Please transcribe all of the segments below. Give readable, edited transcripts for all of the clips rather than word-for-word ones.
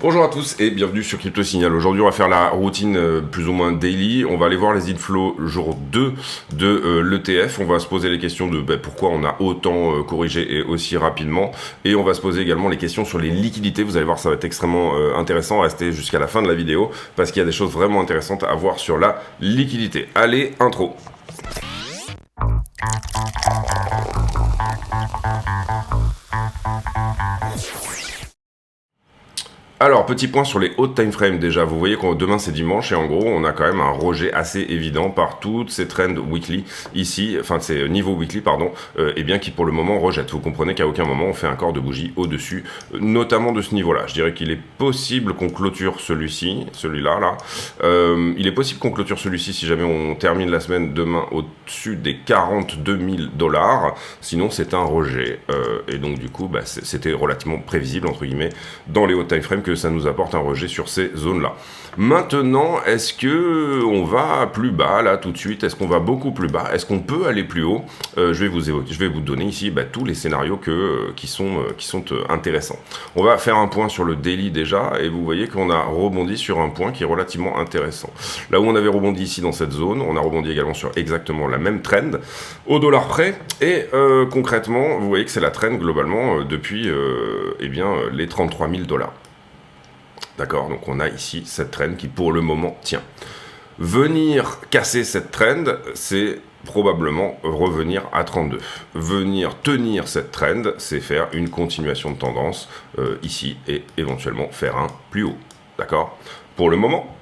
Bonjour à tous et bienvenue sur Crypto Signal. Aujourd'hui, on va faire la routine plus ou moins daily. On va aller voir les inflows jour 2 de l'ETF. On va se poser les questions de pourquoi on a autant corrigé et aussi rapidement. Et on va se poser également les questions sur les liquidités. Vous allez voir, ça va être extrêmement intéressant. Restez jusqu'à la fin de la vidéo parce qu'il y a des choses vraiment intéressantes à voir sur la liquidité. Allez, intro. Alors, petit point sur les hauts time frame déjà. Vous voyez que demain c'est dimanche et en gros on a quand même un rejet assez évident par toutes ces trends weekly ici, enfin ces niveaux weekly pardon, et bien qui pour le moment rejettent. Vous comprenez qu'à aucun moment on fait un corps de bougie au-dessus, notamment de ce niveau-là. Je dirais qu'il est possible qu'on clôture celui-là là. Il est possible qu'on clôture celui-ci si jamais on termine la semaine demain au-dessus des 42 000 $. Sinon c'est un rejet et donc du coup c'était relativement prévisible entre guillemets dans les hauts time frame que ça nous apporte un rejet sur ces zones-là. Maintenant, est-ce que on va plus bas là tout de suite? Est-ce qu'on va beaucoup plus bas? Est-ce qu'on peut aller plus haut? Je vais vous donner ici tous les scénarios qui sont intéressants. On va faire un point sur le daily déjà et vous voyez qu'on a rebondi sur un point qui est relativement intéressant. Là où on avait rebondi ici dans cette zone, on a rebondi également sur exactement la même trend au dollar près et concrètement, vous voyez que c'est la trend globalement depuis les 33 000 $. D'accord, donc on a ici cette trend qui pour le moment tient. Venir casser cette trend, c'est probablement revenir à 32. Venir tenir cette trend, c'est faire une continuation de tendance ici et éventuellement faire un plus haut. D'accord? Pour le moment,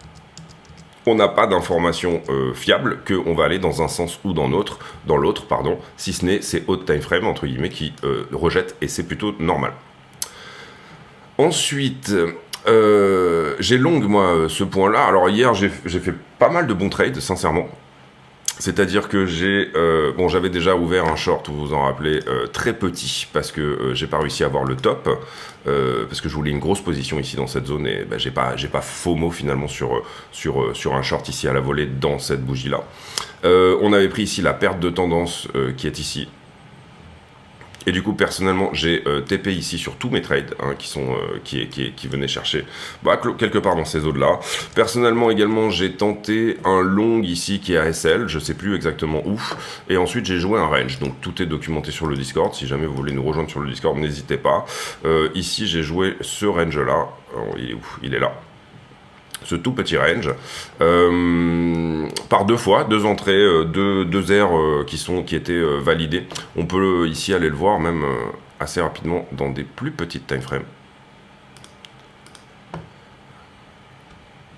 on n'a pas d'informations fiables qu'on va aller dans un sens ou dans l'autre, si ce n'est ces hauts time frame entre guillemets qui rejettent et c'est plutôt normal. Ensuite, j'ai long moi ce point là. Alors hier j'ai fait pas mal de bons trades sincèrement. C'est-à-dire que j'avais déjà ouvert un short, vous vous en rappelez, très petit, parce que j'ai pas réussi à avoir le top, parce que je voulais une grosse position ici dans cette zone, et j'ai pas FOMO finalement sur un short ici à la volée dans cette bougie-là. On avait pris ici la perte de tendance qui est ici. Et du coup, personnellement, j'ai TP ici sur tous mes trades qui venaient chercher quelque part dans ces zones-là. Personnellement, également, j'ai tenté un long ici qui est ASL, je sais plus exactement où. Et ensuite, j'ai joué un range. Donc, tout est documenté sur le Discord. Si jamais vous voulez nous rejoindre sur le Discord, n'hésitez pas. Ici, j'ai joué ce range-là. Il est où? Il est là. Ce tout petit range, par deux fois, deux entrées, deux airs qui étaient validés. On peut ici aller le voir même assez rapidement dans des plus petites time frames.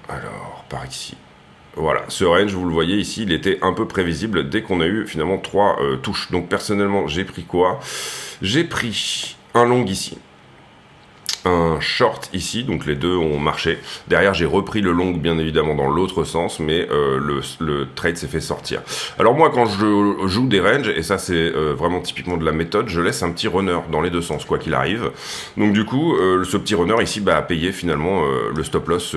Alors, par ici. Voilà, ce range, vous le voyez ici, il était un peu prévisible dès qu'on a eu finalement trois touches. Donc personnellement, j'ai pris quoi? J'ai pris un long ici. Un short ici, donc les deux ont marché. Derrière, j'ai repris le long, bien évidemment, dans l'autre sens, mais le trade s'est fait sortir. Alors moi, quand je joue des ranges, et ça c'est vraiment typiquement de la méthode, je laisse un petit runner dans les deux sens, quoi qu'il arrive. Donc du coup, ce petit runner ici a payé finalement le stop loss.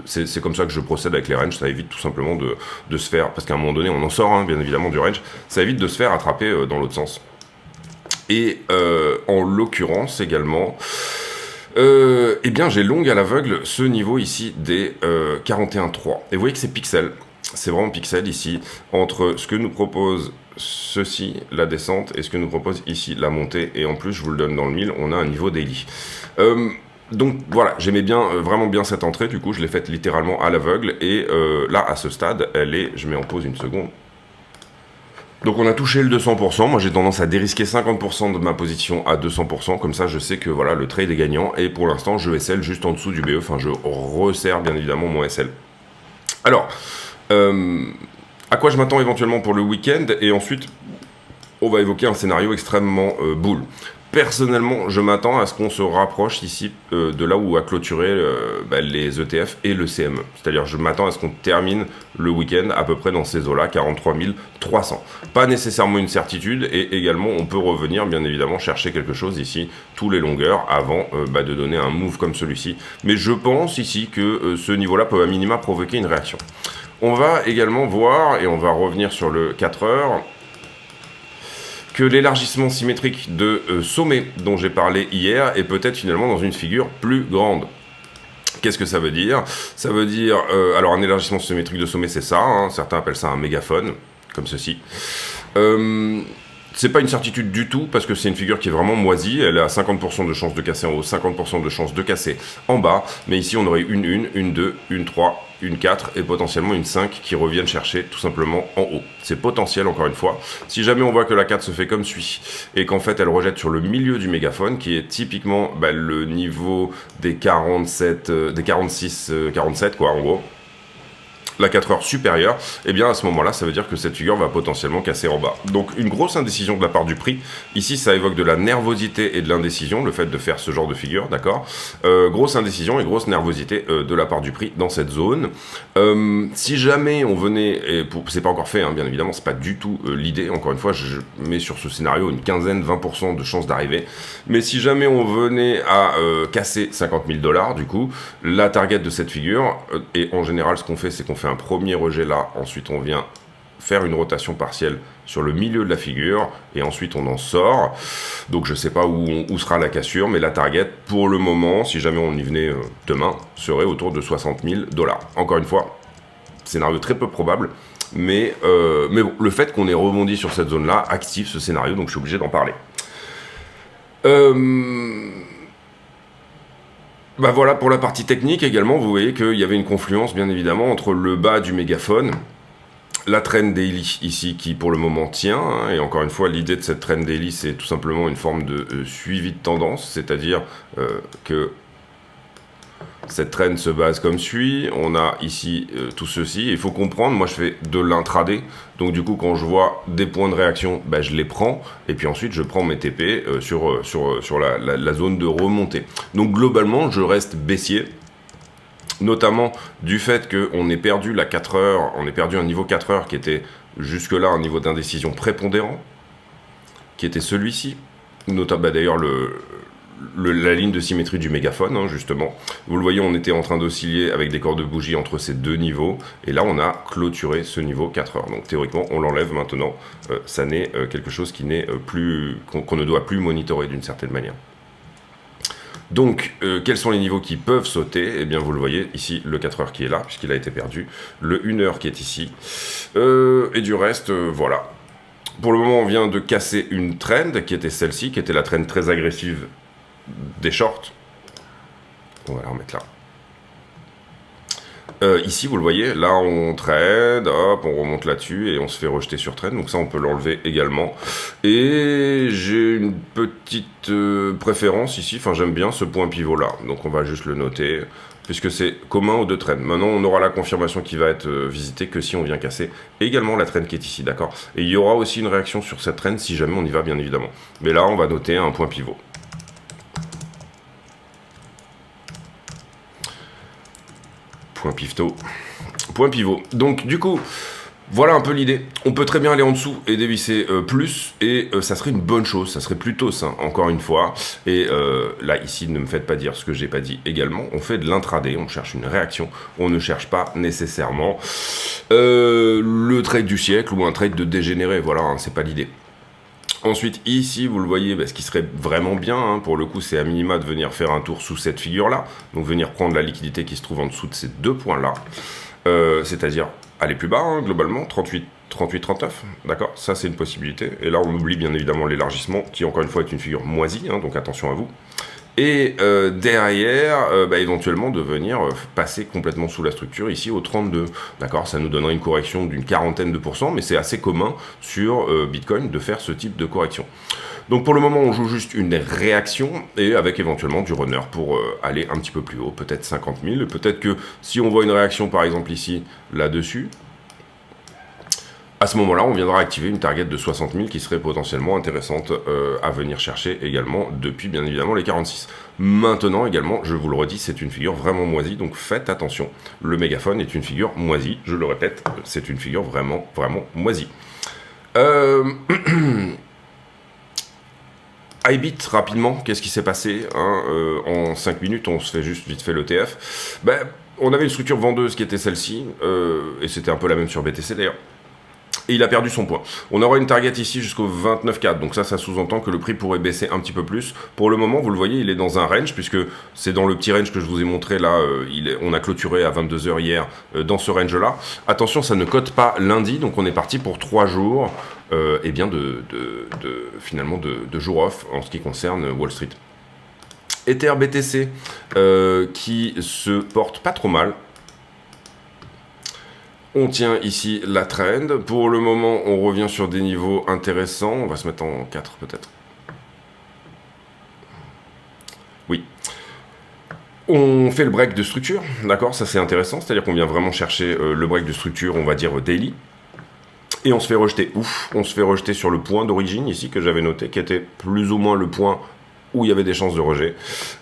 C'est comme ça que je procède avec les ranges, ça évite tout simplement de se faire, parce qu'à un moment donné, on en sort, bien évidemment, du range, ça évite de se faire attraper dans l'autre sens. Et en l'occurrence également, j'ai long à l'aveugle ce niveau ici des 41,3. Et vous voyez que c'est pixel, c'est vraiment pixel ici, entre ce que nous propose ceci, la descente, et ce que nous propose ici, la montée. Et en plus, je vous le donne dans le mille, on a un niveau daily. Donc voilà, j'aimais bien, vraiment bien cette entrée, du coup je l'ai faite littéralement à l'aveugle. Et là, à ce stade, je mets en pause une seconde. Donc on a touché le 200%, moi j'ai tendance à dérisquer 50% de ma position à 200%, comme ça je sais que voilà le trade est gagnant, et pour l'instant je SL juste en dessous du BE, enfin je resserre bien évidemment mon SL. Alors, à quoi je m'attends éventuellement pour le week-end, et ensuite on va évoquer un scénario extrêmement bull. Personnellement, je m'attends à ce qu'on se rapproche ici de là où a clôturé les ETF et le CME. C'est-à-dire, je m'attends à ce qu'on termine le week-end à peu près dans ces eaux-là, 43 300. Pas nécessairement une certitude, et également, on peut revenir, bien évidemment, chercher quelque chose ici, tous les longueurs, avant de donner un move comme celui-ci. Mais je pense ici que ce niveau-là peut à minima provoquer une réaction. On va également voir, et on va revenir sur le 4 heures, que l'élargissement symétrique de sommet dont j'ai parlé hier est peut-être finalement dans une figure plus grande. Qu'est-ce que ça veut dire? Ça veut dire, alors un élargissement symétrique de sommet, c'est ça, hein, certains appellent ça un mégaphone, comme ceci. C'est pas une certitude du tout, parce que c'est une figure qui est vraiment moisie, elle a 50% de chance de casser en haut, 50% de chance de casser en bas, mais ici on aurait une 1, une 2, une 3, une 4 et potentiellement une 5 qui reviennent chercher tout simplement en haut. C'est potentiel encore une fois. Si jamais on voit que la 4 se fait comme suit, et qu'en fait elle rejette sur le milieu du mégaphone, qui est typiquement le niveau des 47, des 46, 47 quoi en gros, la 4 heures supérieure, et bien à ce moment-là, ça veut dire que cette figure va potentiellement casser en bas. Donc une grosse indécision de la part du prix. Ici, ça évoque de la nervosité et de l'indécision, le fait de faire ce genre de figure, d'accord. Grosse indécision et grosse nervosité de la part du prix dans cette zone. Si jamais on venait, et c'est pas encore fait, hein, bien évidemment, c'est pas du tout l'idée. Encore une fois, je mets sur ce scénario une quinzaine, 20% de chances d'arriver. Mais si jamais on venait à casser 50 000 $, du coup, la target de cette figure, et en général, ce qu'on fait, c'est qu'on fait un premier rejet là, ensuite on vient faire une rotation partielle sur le milieu de la figure, et ensuite on en sort. Donc je sais pas où sera la cassure, mais la target, pour le moment, si jamais on y venait demain, serait autour de 60 000 $. Encore une fois, scénario très peu probable, mais bon, le fait qu'on ait rebondi sur cette zone-là active ce scénario, donc je suis obligé d'en parler. Voilà pour la partie technique également, vous voyez qu'il y avait une confluence bien évidemment entre le bas du mégaphone, la trend daily ici qui pour le moment tient, hein, et encore une fois l'idée de cette trend daily c'est tout simplement une forme de suivi de tendance, c'est-à-dire que cette trend se base comme suit, on a ici tout ceci, il faut comprendre, moi je fais de l'intraday, donc du coup quand je vois des points de réaction, je les prends, et puis ensuite je prends mes TP sur la zone de remontée. Donc globalement je reste baissier, notamment du fait qu'on ait perdu la 4 heures, on ait perdu un niveau 4 heures qui était jusque-là un niveau d'indécision prépondérant, qui était celui-ci, notamment d'ailleurs la ligne de symétrie du mégaphone, hein, justement. Vous le voyez, on était en train d'osciller avec des corps de bougie entre ces deux niveaux, et là on a clôturé ce niveau 4 heures. Donc théoriquement, on l'enlève maintenant. Ça n'est quelque chose qui n'est plus qu'on ne doit plus monitorer d'une certaine manière. Donc, quels sont les niveaux qui peuvent sauter? Eh bien, vous le voyez, ici, le 4 heures qui est là, puisqu'il a été perdu, le 1 heure qui est ici, et du reste, voilà. Pour le moment, on vient de casser une trend, qui était celle-ci, qui était la trend très agressive des shorts. On va la remettre là. Ici, vous le voyez, là on trade, hop, on remonte là-dessus et on se fait rejeter sur trade, donc ça on peut l'enlever également. Et j'ai une petite préférence ici, enfin j'aime bien ce point pivot là, donc on va juste le noter, puisque c'est commun aux deux trends. Maintenant on aura la confirmation qui va être visitée que si on vient casser également la trend qui est ici, d'accord. Et il y aura aussi une réaction sur cette trend si jamais on y va, bien évidemment. Mais là on va noter un point pivot. Point pivot. Donc du coup, voilà un peu l'idée. On peut très bien aller en dessous et dévisser plus, et ça serait une bonne chose, ça serait plutôt sain, encore une fois. Et là, ici, ne me faites pas dire ce que j'ai pas dit également. On fait de l'intraday, on cherche une réaction, on ne cherche pas nécessairement le trade du siècle ou un trade de dégénéré, voilà, hein, c'est pas l'idée. Ensuite, ici, vous le voyez, ce qui serait vraiment bien, hein, pour le coup, c'est à minima de venir faire un tour sous cette figure-là, donc venir prendre la liquidité qui se trouve en dessous de ces deux points-là, c'est-à-dire aller plus bas, hein, globalement, 38, 39, d'accord, ça c'est une possibilité, et là on oublie bien évidemment l'élargissement, qui encore une fois est une figure moisie, hein, donc attention à vous. Et derrière, éventuellement de venir passer complètement sous la structure ici au 32, d'accord, ça nous donnerait une correction d'une quarantaine de pourcents, mais c'est assez commun sur Bitcoin de faire ce type de correction. Donc pour le moment on joue juste une réaction, et avec éventuellement du runner pour aller un petit peu plus haut, peut-être 50 000, peut-être que si on voit une réaction par exemple ici, là-dessus, à ce moment-là, on viendra activer une target de 60 000 qui serait potentiellement intéressante à venir chercher également depuis bien évidemment les 46. Maintenant également, je vous le redis, c'est une figure vraiment moisie, donc faites attention. Le mégaphone est une figure moisie, je le répète, c'est une figure vraiment, vraiment moisie. iBit, rapidement, qu'est-ce qui s'est passé hein, en 5 minutes, on se fait juste vite fait l'ETF. On avait une structure vendeuse qui était celle-ci, et c'était un peu la même sur BTC d'ailleurs. Et il a perdu son point. On aura une target ici jusqu'au 29,4. Donc ça sous-entend que le prix pourrait baisser un petit peu plus. Pour le moment, vous le voyez, il est dans un range, puisque c'est dans le petit range que je vous ai montré là. On a clôturé à 22 h hier dans ce range-là. Attention, ça ne cote pas lundi, donc on est parti pour 3 jours eh bien finalement de jour off en ce qui concerne Wall Street. Ether BTC qui se porte pas trop mal. On tient ici la trend. Pour le moment, on revient sur des niveaux intéressants. On va se mettre en 4 peut-être. Oui. On fait le break de structure, d'accord? Ça c'est intéressant, c'est-à-dire qu'on vient vraiment chercher le break de structure, on va dire daily. Et on se fait rejeter. On se fait rejeter sur le point d'origine ici que j'avais noté, qui était plus ou moins le point où il y avait des chances de rejet.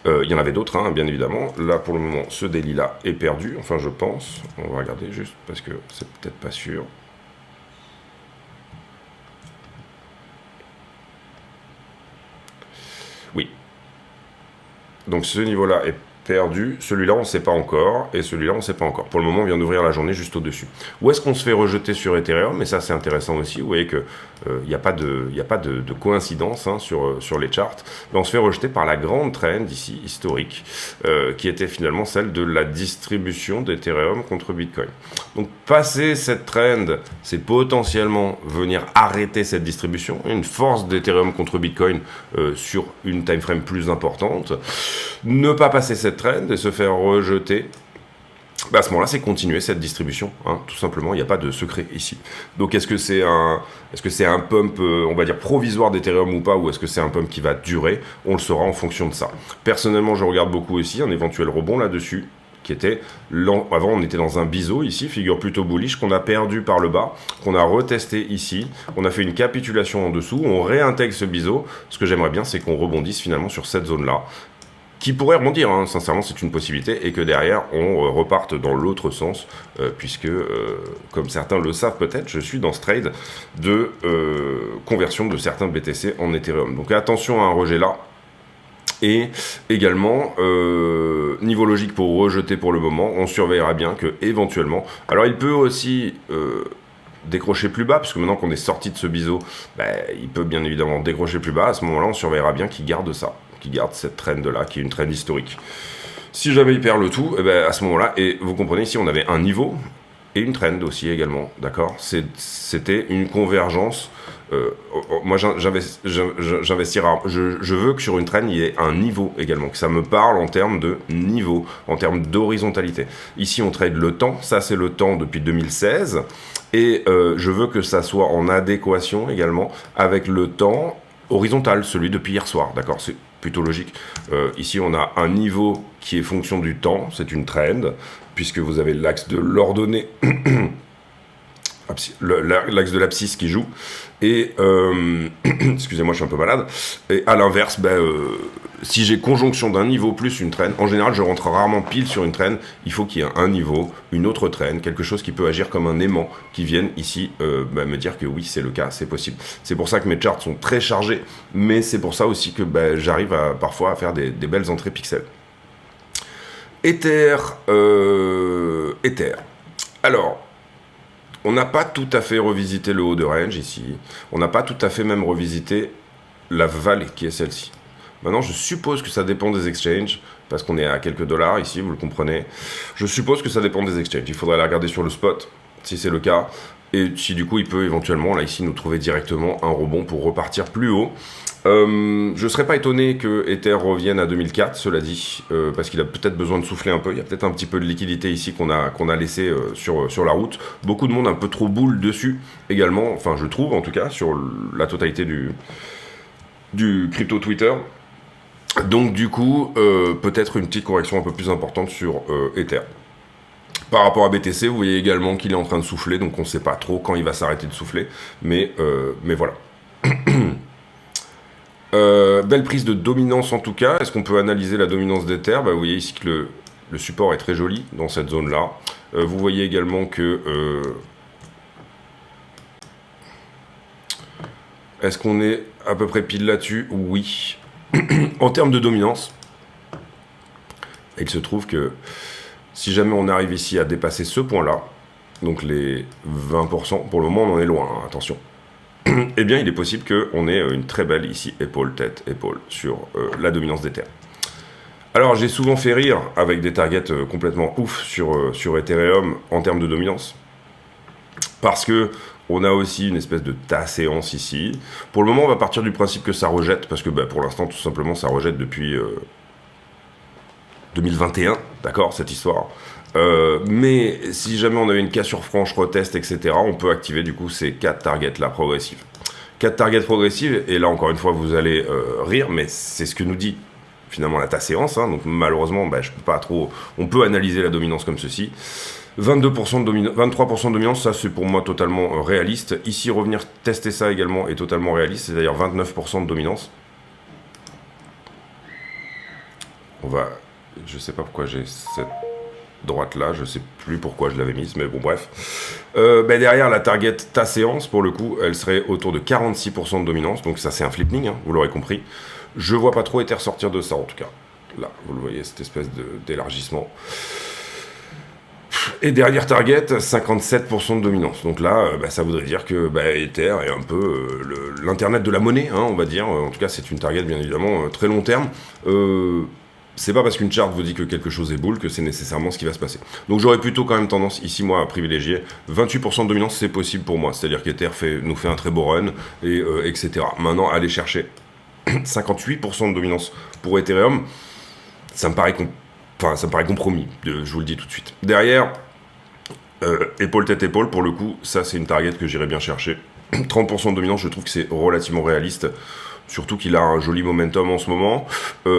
Il y en avait d'autres, hein, bien évidemment. Là, pour le moment, ce daily-là est perdu. Enfin, je pense. On va regarder juste parce que c'est peut-être pas sûr. Oui. Donc, ce niveau-là est perdu. Celui-là, on ne sait pas encore. Et celui-là, on ne sait pas encore. Pour le moment, on vient d'ouvrir la journée juste au-dessus. Où est-ce qu'on se fait rejeter sur Ethereum? Et ça, c'est intéressant aussi. Vous voyez que il n'y a pas de coïncidence hein, sur les charts. Mais on se fait rejeter par la grande trend ici, historique, qui était finalement celle de la distribution d'Ethereum contre Bitcoin. Donc, passer cette trend, c'est potentiellement venir arrêter cette distribution. Une force d'Ethereum contre Bitcoin sur une time frame plus importante. Ne pas passer cette trend et se faire rejeter, à ce moment-là, c'est continuer cette distribution, hein, tout simplement, il n'y a pas de secret ici. Donc est-ce que c'est un pump, on va dire, provisoire d'Ethereum ou pas, ou est-ce que c'est un pump qui va durer? On le saura en fonction de ça. Personnellement, je regarde beaucoup aussi un éventuel rebond là-dessus, qui était avant on était dans un biseau ici, figure plutôt bullish, qu'on a perdu par le bas, qu'on a retesté ici, on a fait une capitulation en dessous, on réintègre ce biseau. Ce que j'aimerais bien, c'est qu'on rebondisse finalement sur cette zone-là, qui pourrait rebondir, hein, sincèrement c'est une possibilité, et que derrière on reparte dans l'autre sens, puisque, comme certains le savent peut-être, je suis dans ce trade de conversion de certains BTC en Ethereum. Donc attention à un rejet là, et également, niveau logique pour rejeter pour le moment, on surveillera bien que éventuellement, alors il peut aussi décrocher plus bas, puisque maintenant qu'on est sorti de ce biseau, il peut bien évidemment décrocher plus bas. À ce moment-là, on surveillera bien qu'il garde ça, qui garde cette trend-là, qui est une trend historique. Si jamais il perd le tout, à ce moment-là, et vous comprenez, ici on avait un niveau et une trend aussi également, d'accord? C'était une convergence. Moi, j'investis rare. Je veux que sur une trend, il y ait un niveau également, que ça me parle en termes de niveau, en termes d'horizontalité. Ici, on trade le temps, ça c'est le temps depuis 2016, et je veux que ça soit en adéquation également avec le temps horizontal, celui depuis hier soir, d'accord? C'est plutôt logique. Ici, on a un niveau qui est fonction du temps, c'est une trend, puisque vous avez l'axe de l'ordonnée, l'axe de l'abscisse qui joue, et excusez-moi, je suis un peu malade, et à l'inverse, si j'ai conjonction d'un niveau plus une trend, en général, je rentre rarement pile sur une trend, il faut qu'il y ait un niveau, une autre trend, quelque chose qui peut agir comme un aimant, qui vienne ici me dire que oui, c'est le cas, c'est possible. C'est pour ça que mes charts sont très chargés, mais c'est pour ça aussi que j'arrive parfois à faire des belles entrées pixels. Ether. Alors, on n'a pas tout à fait revisité le haut de range ici. On n'a pas tout à fait même revisité la vallée qui est celle-ci. Maintenant, je suppose que ça dépend des exchanges, parce qu'on est à quelques dollars ici, vous le comprenez. Je suppose que ça dépend des exchanges. Il faudrait la regarder sur le spot, si c'est le cas. Et si du coup, il peut éventuellement, là ici, nous trouver directement un rebond pour repartir plus haut. Je ne serais pas étonné que Ether revienne à 2004, cela dit, parce qu'il a peut-être besoin de souffler un peu. Il y a peut-être un petit peu de liquidité ici qu'on a laissé sur la route. Beaucoup de monde un peu trop boule dessus également, enfin je trouve en tout cas, sur la totalité du crypto Twitter. Donc du coup, peut-être une petite correction un peu plus importante sur Ether. Par rapport à BTC, vous voyez également qu'il est en train de souffler, donc on ne sait pas trop quand il va s'arrêter de souffler, mais voilà. Belle prise de dominance en tout cas. Est-ce qu'on peut analyser la dominance d'Ether? Vous voyez ici que le support est très joli dans cette zone-là. Vous voyez également que... est-ce qu'on est à peu près pile là-dessus? Oui. En termes de dominance, il se trouve que si jamais on arrive ici à dépasser ce point-là, donc les 20%, pour le moment on en est loin, hein, attention, eh bien il est possible qu'on ait une très belle ici épaule, tête, épaule sur la dominance d'Ether. Alors j'ai souvent fait rire avec des targets complètement ouf sur Ethereum en termes de dominance, parce que on a aussi une espèce de tas-séance ici. Pour le moment on va partir du principe que ça rejette, parce que pour l'instant tout simplement ça rejette depuis 2021, d'accord, cette histoire. Mais si jamais on avait une cassure franche, retest, etc., on peut activer du coup ces 4 targets là progressives. 4 targets progressives, et là encore une fois vous allez rire, mais c'est ce que nous dit finalement la ta séance, hein, donc malheureusement je peux pas trop, on peut analyser la dominance comme ceci. 22% de 23% de dominance, ça c'est pour moi totalement réaliste. Ici revenir tester ça également est totalement réaliste, c'est d'ailleurs 29% de dominance. On va, je sais pas pourquoi j'ai cette droite là, je sais plus pourquoi je l'avais mise, mais bon bref. Derrière la target ta séance, pour le coup, elle serait autour de 46% de dominance, donc ça c'est un flipping, hein, vous l'aurez compris. Je vois pas trop Ether sortir de ça en tout cas. Là, vous le voyez, cette espèce d'élargissement. Et derrière target, 57% de dominance. Donc là, ça voudrait dire que Ether est un peu l'internet de la monnaie, hein, on va dire. En tout cas, c'est une target bien évidemment très long terme. C'est pas parce qu'une charte vous dit que quelque chose est bull que c'est nécessairement ce qui va se passer. Donc j'aurais plutôt quand même tendance ici moi à privilégier 28% de dominance, c'est possible pour moi. C'est-à-dire qu'Ether nous fait un très beau run, et etc. Maintenant, aller chercher 58% de dominance pour Ethereum, ça me paraît compromis, je vous le dis tout de suite. Derrière, épaule tête épaule, pour le coup, ça c'est une target que j'irais bien chercher. 30% de dominance, je trouve que c'est relativement réaliste. Surtout qu'il a un joli momentum en ce moment.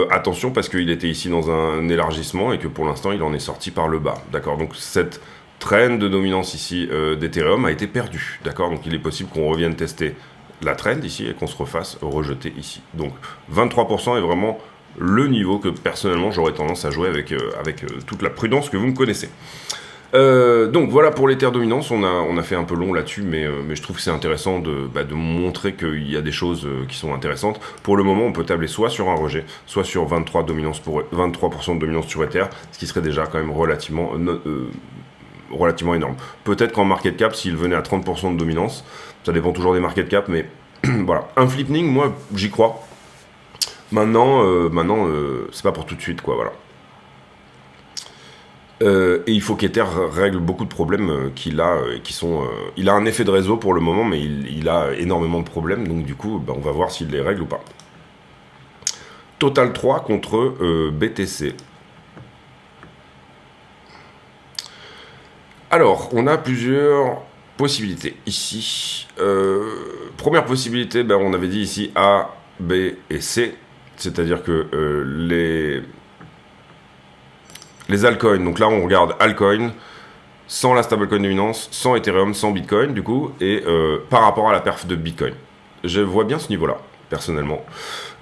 Attention, parce qu'il était ici dans un élargissement et que pour l'instant, il en est sorti par le bas. D'accord, donc cette trend de dominance ici d'Ethereum a été perdue. D'accord, donc il est possible qu'on revienne tester la trend ici et qu'on se refasse rejeter ici. Donc 23% est vraiment le niveau que personnellement j'aurais tendance à jouer avec toute la prudence que vous me connaissez. Donc voilà pour l'Ether dominance, on a fait un peu long là-dessus, mais je trouve que c'est intéressant de montrer qu'il y a des choses qui sont intéressantes. Pour le moment, on peut tabler soit sur un rejet, soit sur 23% de dominance sur Ether, ce qui serait déjà quand même relativement énorme. Peut-être qu'en market cap, s'il venait à 30% de dominance, ça dépend toujours des market cap, mais voilà. Un flipping, moi, j'y crois. Maintenant, c'est pas pour tout de suite, quoi, voilà. Et il faut qu'Ether règle beaucoup de problèmes qu'il a, il a un effet de réseau pour le moment, mais il a énormément de problèmes, donc du coup, on va voir s'il les règle ou pas. Total 3 contre BTC. Alors, on a plusieurs possibilités ici. Première possibilité, on avait dit ici A, B et C, c'est-à-dire que les altcoins, donc là on regarde altcoin, sans la stablecoin dominance, sans Ethereum, sans Bitcoin du coup, et par rapport à la perf de Bitcoin. Je vois bien ce niveau-là, personnellement.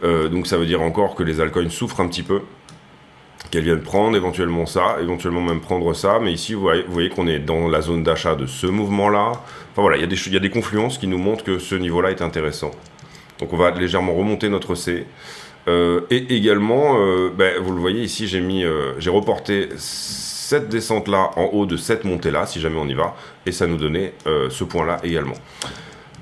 Donc ça veut dire encore que les altcoins souffrent un petit peu, qu'elles viennent prendre éventuellement ça, éventuellement même prendre ça, mais ici vous voyez qu'on est dans la zone d'achat de ce mouvement-là. Enfin voilà, il y a des confluences qui nous montrent que ce niveau-là est intéressant. Donc on va légèrement remonter notre C. Et également, vous le voyez ici, j'ai reporté cette descente-là en haut de cette montée-là, si jamais on y va, et ça nous donnait ce point-là également.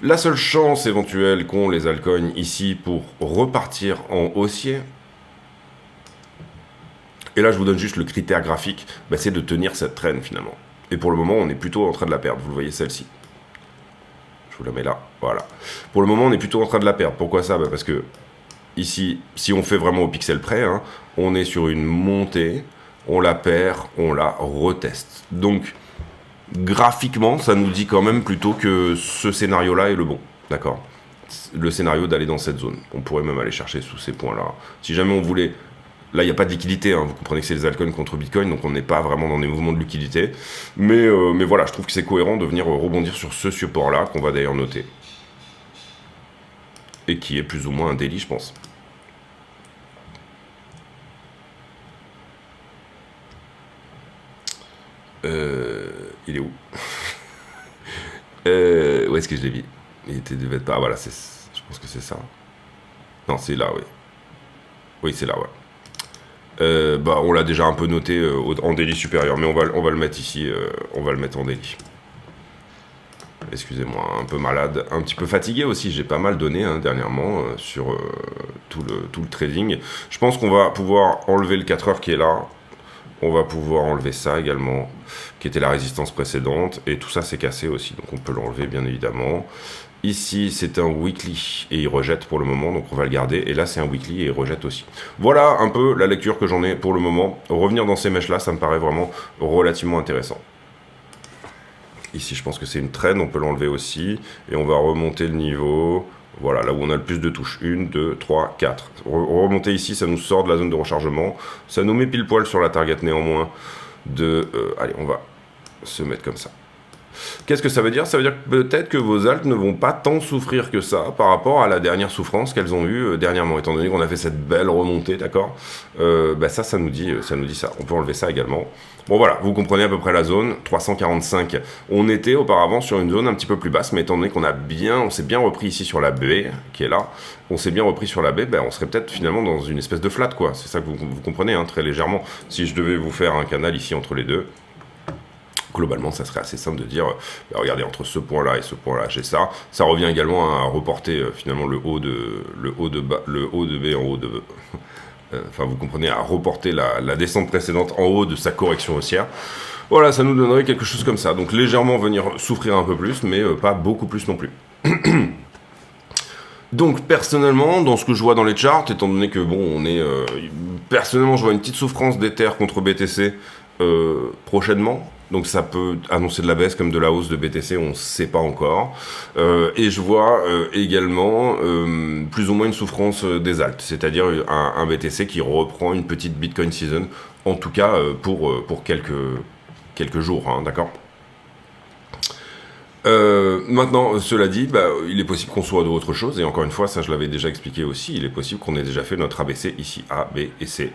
La seule chance éventuelle qu'ont les altcoins ici pour repartir en haussier, et là je vous donne juste le critère graphique, c'est de tenir cette traîne finalement. Et pour le moment, on est plutôt en train de la perdre, vous le voyez celle-ci. Je vous la mets là, voilà. Pour le moment, on est plutôt en train de la perdre. Pourquoi ça ? Parce que ici, si on fait vraiment au pixel près, hein, on est sur une montée, on la perd, on la reteste. Donc, graphiquement, ça nous dit quand même plutôt que ce scénario-là est le bon. D'accord ? Le scénario d'aller dans cette zone. On pourrait même aller chercher sous ces points-là. Si jamais on voulait... Là, il n'y a pas de liquidité, hein. Vous comprenez que c'est les altcoins contre Bitcoin, donc on n'est pas vraiment dans des mouvements de liquidité. Mais voilà, je trouve que c'est cohérent de venir rebondir sur ce support-là, qu'on va d'ailleurs noter. Et qui est plus ou moins un daily, je pense. Il est où? Où est-ce que je l'ai mis? Il devait être pas... voilà, je pense que c'est ça. Non, c'est là, oui. Oui, c'est là, ouais. On l'a déjà un peu noté en daily supérieur, mais on va le mettre ici, on va le mettre en daily. excusez-moi, un peu malade, un petit peu fatigué aussi, j'ai pas mal donné hein, dernièrement sur tout le trading. Je pense qu'on va pouvoir enlever le 4 heures qui est là, on va pouvoir enlever ça également, qui était la résistance précédente, et tout ça c'est cassé aussi, donc on peut l'enlever bien évidemment. Ici, c'est un weekly et il rejette pour le moment, donc on va le garder. Et là, c'est un weekly et il rejette aussi. Voilà un peu la lecture que j'en ai pour le moment. Revenir dans ces mèches-là, ça me paraît vraiment relativement intéressant. Ici, je pense que c'est une traîne, on peut l'enlever aussi. Et on va remonter le niveau. Voilà, là où on a le plus de touches. 1, 2, 3, 4. Remonter ici, ça nous sort de la zone de rechargement. Ça nous met pile poil sur la target néanmoins de... allez, on va se mettre comme ça. Qu'est-ce que ça veut dire? Ça veut dire que peut-être que vos altes ne vont pas tant souffrir que ça par rapport à la dernière souffrance qu'elles ont eue dernièrement, étant donné qu'on a fait cette belle remontée, d'accord? Ça nous dit ça. On peut enlever ça également. Bon voilà, vous comprenez à peu près la zone, 345. On était auparavant sur une zone un petit peu plus basse, mais étant donné qu'on s'est bien repris ici sur la baie, qui est là, on s'est bien repris sur la baie, on serait peut-être finalement dans une espèce de flat, quoi. C'est ça que vous comprenez, hein, très légèrement. Si je devais vous faire un canal ici entre les deux, globalement, ça serait assez simple de dire, regardez, entre ce point-là et ce point-là, j'ai ça. Ça revient également à reporter finalement le haut de B en haut de... Enfin, vous comprenez, à reporter la descente précédente en haut de sa correction haussière. Voilà, ça nous donnerait quelque chose comme ça. Donc légèrement venir souffrir un peu plus, mais pas beaucoup plus non plus. Donc personnellement, dans ce que je vois dans les charts, étant donné que bon, on est... personnellement, je vois une petite souffrance d'Ether contre BTC prochainement. Donc ça peut annoncer de la baisse comme de la hausse de BTC, on ne sait pas encore. Et je vois également plus ou moins une souffrance des alts, c'est-à-dire un BTC qui reprend une petite Bitcoin season, en tout cas pour quelques jours, hein, d'accord. Maintenant, cela dit, il est possible qu'on soit d'autres choses, et encore une fois, ça je l'avais déjà expliqué aussi, il est possible qu'on ait déjà fait notre ABC ici, A, B et C.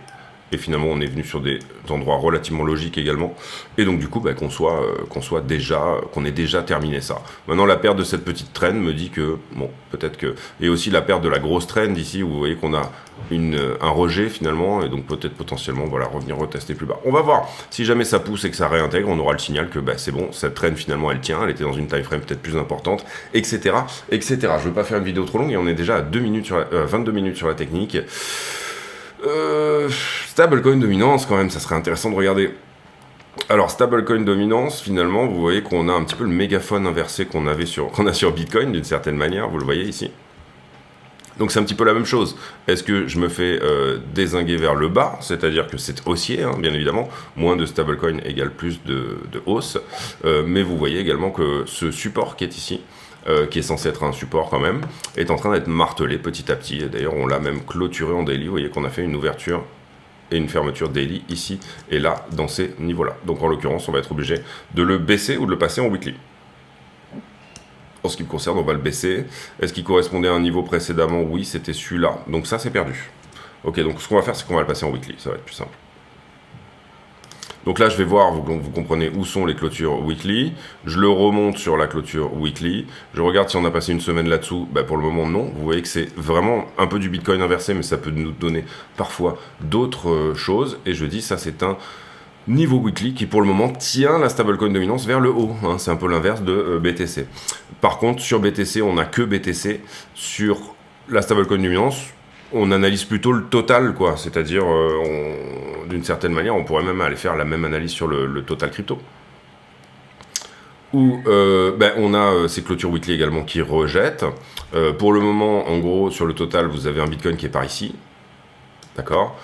Et finalement, on est venu sur des endroits relativement logiques également. Et donc, du coup, qu'on ait déjà terminé ça. Maintenant, la perte de cette petite trend me dit que, bon, peut-être que... Et aussi la perte de la grosse trend ici, où vous voyez qu'on a un rejet finalement. Et donc, peut-être potentiellement, voilà, revenir retester plus bas. On va voir. Si jamais ça pousse et que ça réintègre, on aura le signal que, c'est bon, cette trend finalement, elle tient. Elle était dans une time frame peut-être plus importante, etc., etc. Je ne veux pas faire une vidéo trop longue et on est déjà à 22 minutes sur la technique. Stablecoin dominance quand même, ça serait intéressant de regarder. Alors stablecoin dominance, finalement, vous voyez qu'on a un petit peu le mégaphone inversé qu'on a sur Bitcoin d'une certaine manière, vous le voyez ici. Donc c'est un petit peu la même chose. Est-ce que je me fais dézinguer vers le bas, c'est-à-dire que c'est haussier, hein, bien évidemment, moins de stablecoin égale plus de hausse, mais vous voyez également que ce support qui est ici, qui est censé être un support quand même, est en train d'être martelé petit à petit. D'ailleurs, on l'a même clôturé en daily. Vous voyez qu'on a fait une ouverture et une fermeture daily ici et là, dans ces niveaux-là. Donc, en l'occurrence, on va être obligé de le baisser ou de le passer en weekly. En ce qui me concerne, on va le baisser. Est-ce qu'il correspondait à un niveau précédemment? Oui, c'était celui-là. Donc ça, c'est perdu. Ok, donc ce qu'on va faire, c'est qu'on va le passer en weekly. Ça va être plus simple. Donc là, je vais voir, vous comprenez où sont les clôtures weekly. Je le remonte sur la clôture weekly. Je regarde si on a passé une semaine là-dessous. Pour le moment, non. Vous voyez que c'est vraiment un peu du Bitcoin inversé, mais ça peut nous donner parfois d'autres choses. Et je dis, ça, c'est un niveau weekly qui, pour le moment, tient la stablecoin dominance vers le haut. Hein. C'est un peu l'inverse de BTC. Par contre, sur BTC, on n'a que BTC. Sur la stablecoin dominance, on analyse plutôt le total, quoi. C'est-à-dire, d'une certaine manière, on pourrait même aller faire la même analyse sur le total crypto. Où on a ces clôtures weekly également qui rejettent. Pour le moment, en gros, sur le total, vous avez un Bitcoin qui est par ici. D'accord,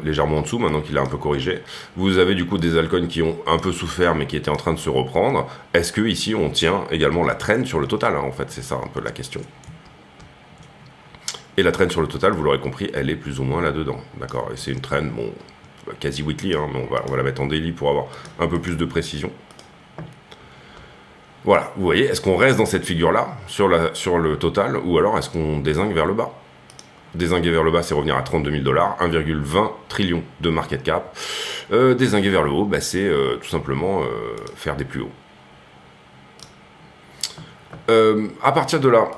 légèrement en dessous, maintenant qu'il a un peu corrigé. Vous avez du coup des altcoins qui ont un peu souffert, mais qui étaient en train de se reprendre. Est-ce que ici, on tient également la trend sur le total, hein, en fait, c'est ça un peu la question. Et la trend sur le total, vous l'aurez compris, elle est plus ou moins là-dedans. D'accord. Et c'est une trend, bon, quasi weekly, hein, mais on va la mettre en daily pour avoir un peu plus de précision. Voilà, vous voyez, est-ce qu'on reste dans cette figure-là, sur le total, ou alors est-ce qu'on dézingue vers le bas? Dézinguer vers le bas, c'est revenir à 32 000 $, 1,20 trillion de market cap. Dézinguer vers le haut, c'est tout simplement faire des plus hauts. À partir de là,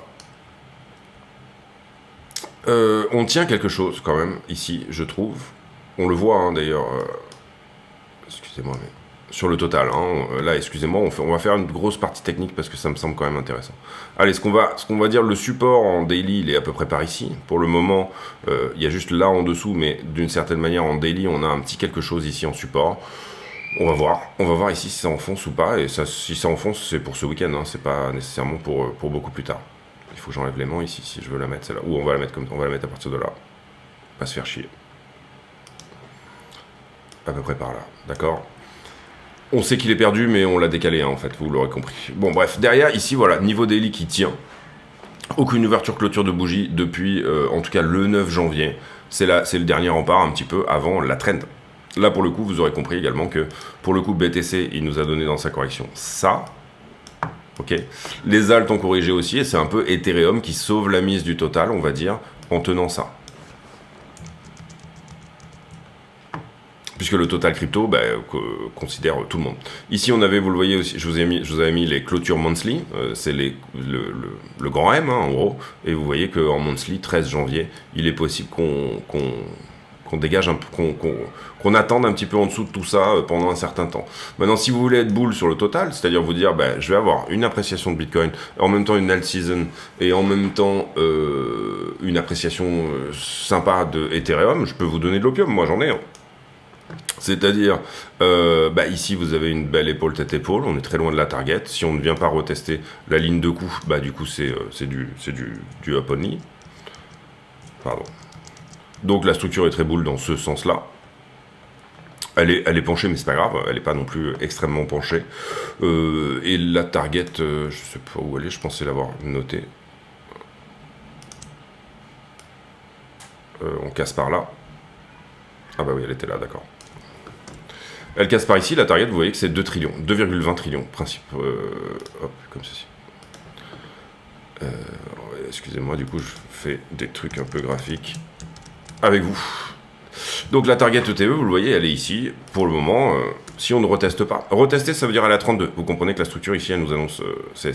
on tient quelque chose quand même, ici, je trouve. On le voit, hein, d'ailleurs. Excusez-moi, mais sur le total. Hein. Là, excusez-moi, on va faire une grosse partie technique parce que ça me semble quand même intéressant. Allez, ce qu'on va dire, le support en daily, il est à peu près par ici. Pour le moment, il y a juste là en dessous, mais d'une certaine manière, en daily, on a un petit quelque chose ici en support. On va voir ici si ça enfonce ou pas. Et ça, si ça enfonce, c'est pour ce week-end, hein. C'est pas nécessairement pour beaucoup plus tard. Il faut que j'enlève l'aimant ici si je veux la mettre celle-là. Ou on va la mettre à partir de là. Pas se faire chier. À peu près par là, d'accord. On sait qu'il est perdu, mais on l'a décalé, hein, en fait, vous l'aurez compris. Bon, bref, derrière, ici, voilà, niveau daily qui tient. Aucune ouverture clôture de bougie depuis, en tout cas, le 9 janvier. C'est le dernier rempart, un petit peu, avant la trend. Là, pour le coup, vous aurez compris également que, pour le coup, BTC, il nous a donné dans sa correction ça. Ok. Les alts ont corrigé aussi, et c'est un peu Ethereum qui sauve la mise du total, on va dire, en tenant ça. Puisque le total crypto considère tout le monde. Ici, on avait, vous le voyez aussi, je vous avais mis les clôtures monthly, c'est le grand M, hein, en gros, et vous voyez qu'en monthly, 13 janvier, il est possible qu'on dégage qu'on attende un petit peu en dessous de tout ça pendant un certain temps. Maintenant, si vous voulez être bull sur le total, c'est-à-dire vous dire, je vais avoir une appréciation de Bitcoin, en même temps une alt season, et en même temps une appréciation sympa de Ethereum, je peux vous donner de l'opium, moi j'en ai, hein. C'est-à-dire, ici vous avez une belle épaule tête-épaule, on est très loin de la target. Si on ne vient pas retester la ligne de coup, du coup c'est du up only. Pardon. Donc la structure est très boule dans ce sens-là. Elle est penchée, mais c'est pas grave, elle n'est pas non plus extrêmement penchée. Et la target, je sais pas où elle est, je pensais l'avoir notée. On casse par là. Ah bah oui, elle était là, d'accord. Elle casse par ici, la target, vous voyez que c'est 2 trillions, 2,20 trillions, principe, hop, comme ceci. Excusez-moi, du coup, je fais des trucs un peu graphiques avec vous. Donc la target ETE, vous le voyez, elle est ici, pour le moment, si on ne reteste pas. Retester, ça veut dire aller à 32. Vous comprenez que la structure ici, elle nous annonce, c'est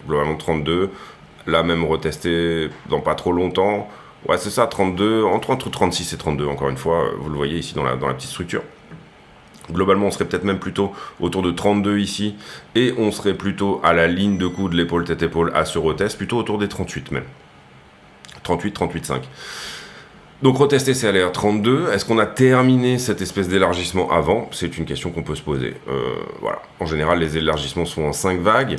globalement 32, là même retester dans pas trop longtemps. Ouais, c'est ça, 32, entre 36 et 32, encore une fois, vous le voyez ici dans la petite structure. Globalement, on serait peut-être même plutôt autour de 32 ici, et on serait plutôt à la ligne de coup de l'épaule tête-épaule à ce retest, plutôt autour des 38 même. 38, 38,5. Donc retester, c'est aller à 32. Est-ce qu'on a terminé cette espèce d'élargissement avant? C'est une question qu'on peut se poser. Voilà. En général, les élargissements sont en 5 vagues.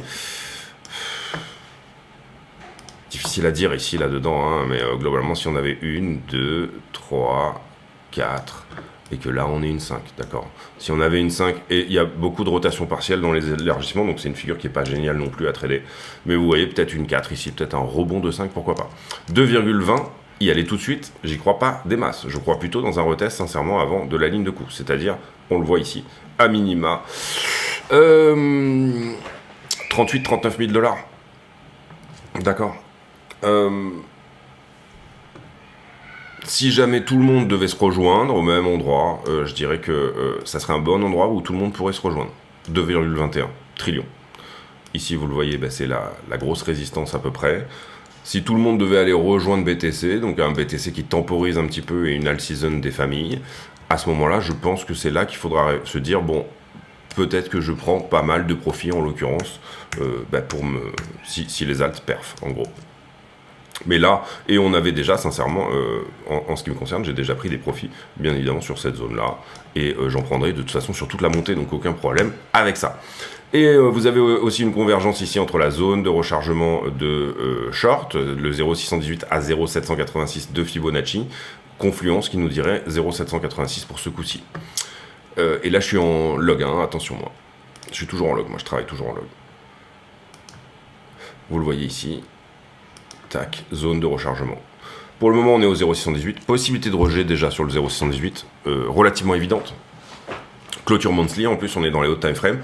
Difficile à dire ici, là-dedans, hein, mais globalement, si on avait 1, 2, 3, 4... et que là on est une 5, d'accord. Si on avait une 5, et il y a beaucoup de rotation partielle dans les élargissements, donc c'est une figure qui n'est pas géniale non plus à trader, mais vous voyez peut-être une 4 ici, peut-être un rebond de 5, pourquoi pas. 2,20, y aller tout de suite, j'y crois pas des masses, je crois plutôt dans un retest sincèrement avant de la ligne de coup, c'est-à-dire, on le voit ici, à minima, 38-39 000 $, d'accord. Si jamais tout le monde devait se rejoindre au même endroit, je dirais que ça serait un bon endroit où tout le monde pourrait se rejoindre. 2,21 trillions. Ici, vous le voyez, c'est la grosse résistance à peu près. Si tout le monde devait aller rejoindre BTC, donc un BTC qui temporise un petit peu et une alt season des familles, à ce moment-là, je pense que c'est là qu'il faudra se dire, bon, peut-être que je prends pas mal de profit en l'occurrence, si les alts perfent, en gros. Mais là, et on avait déjà, sincèrement, en ce qui me concerne, j'ai déjà pris des profits, bien évidemment, sur cette zone-là. Et j'en prendrai de toute façon sur toute la montée, donc aucun problème avec ça. Et vous avez aussi une convergence ici entre la zone de rechargement de short, le 0,618 à 0,786 de Fibonacci, confluence qui nous dirait 0,786 pour ce coup-ci. Et là, je suis en log, hein, attention moi. Je suis toujours en log, moi je travaille toujours en log. Vous le voyez ici. Tac, zone de rechargement. Pour le moment, on est au 0,618. Possibilité de rejet déjà sur le 0,618, relativement évidente. Clôture monthly, en plus on est dans les hauts time frames.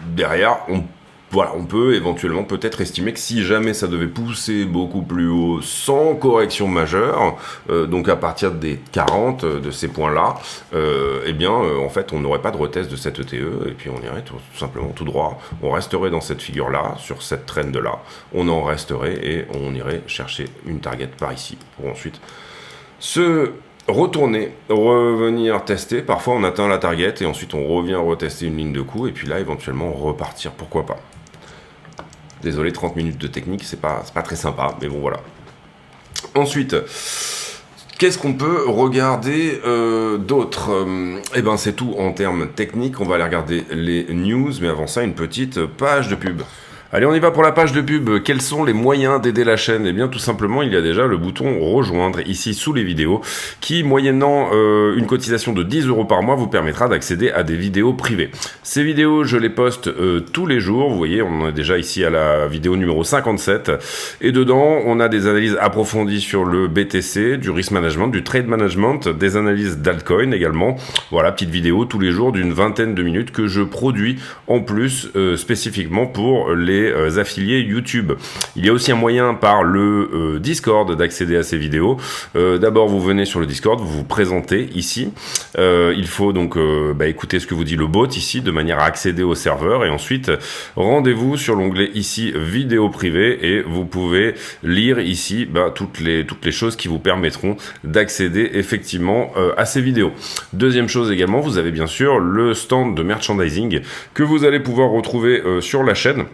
Derrière, on peut éventuellement peut-être estimer que si jamais ça devait pousser beaucoup plus haut sans correction majeure, donc à partir des 40 de ces points-là, en fait, on n'aurait pas de retest de cette ETE et puis on irait tout simplement tout droit. On resterait dans cette figure-là, sur cette trend-là, on en resterait et on irait chercher une target par ici pour ensuite se retourner, revenir tester. Parfois, on atteint la target et ensuite on revient retester une ligne de coup et puis là, éventuellement, repartir. Pourquoi pas? Désolé, 30 minutes de technique, c'est pas très sympa, mais bon, voilà. Ensuite, qu'est-ce qu'on peut regarder d'autre? Eh ben, c'est tout en termes techniques. On va aller regarder les news, mais avant ça, une petite page de pub. Allez, on y va pour la page de pub. Quels sont les moyens d'aider la chaîne? Eh bien, tout simplement, il y a déjà le bouton rejoindre ici sous les vidéos qui, moyennant une cotisation de 10 € par mois, vous permettra d'accéder à des vidéos privées. Ces vidéos, je les poste tous les jours. Vous voyez, on est déjà ici à la vidéo numéro 57. Et dedans, on a des analyses approfondies sur le BTC, du risk management, du trade management, des analyses d'altcoin également. Voilà, petite vidéo tous les jours d'une vingtaine de minutes que je produis en plus spécifiquement pour les affiliés YouTube. Il y a aussi un moyen par le Discord d'accéder à ces vidéos. D'abord, vous venez sur le Discord, vous vous présentez ici. Il faut donc écouter ce que vous dit le bot ici de manière à accéder au serveur et ensuite rendez-vous sur l'onglet ici vidéo privée et vous pouvez lire ici toutes les choses qui vous permettront d'accéder effectivement à ces vidéos. Deuxième chose également, vous avez bien sûr le stand de merchandising que vous allez pouvoir retrouver sur la chaîne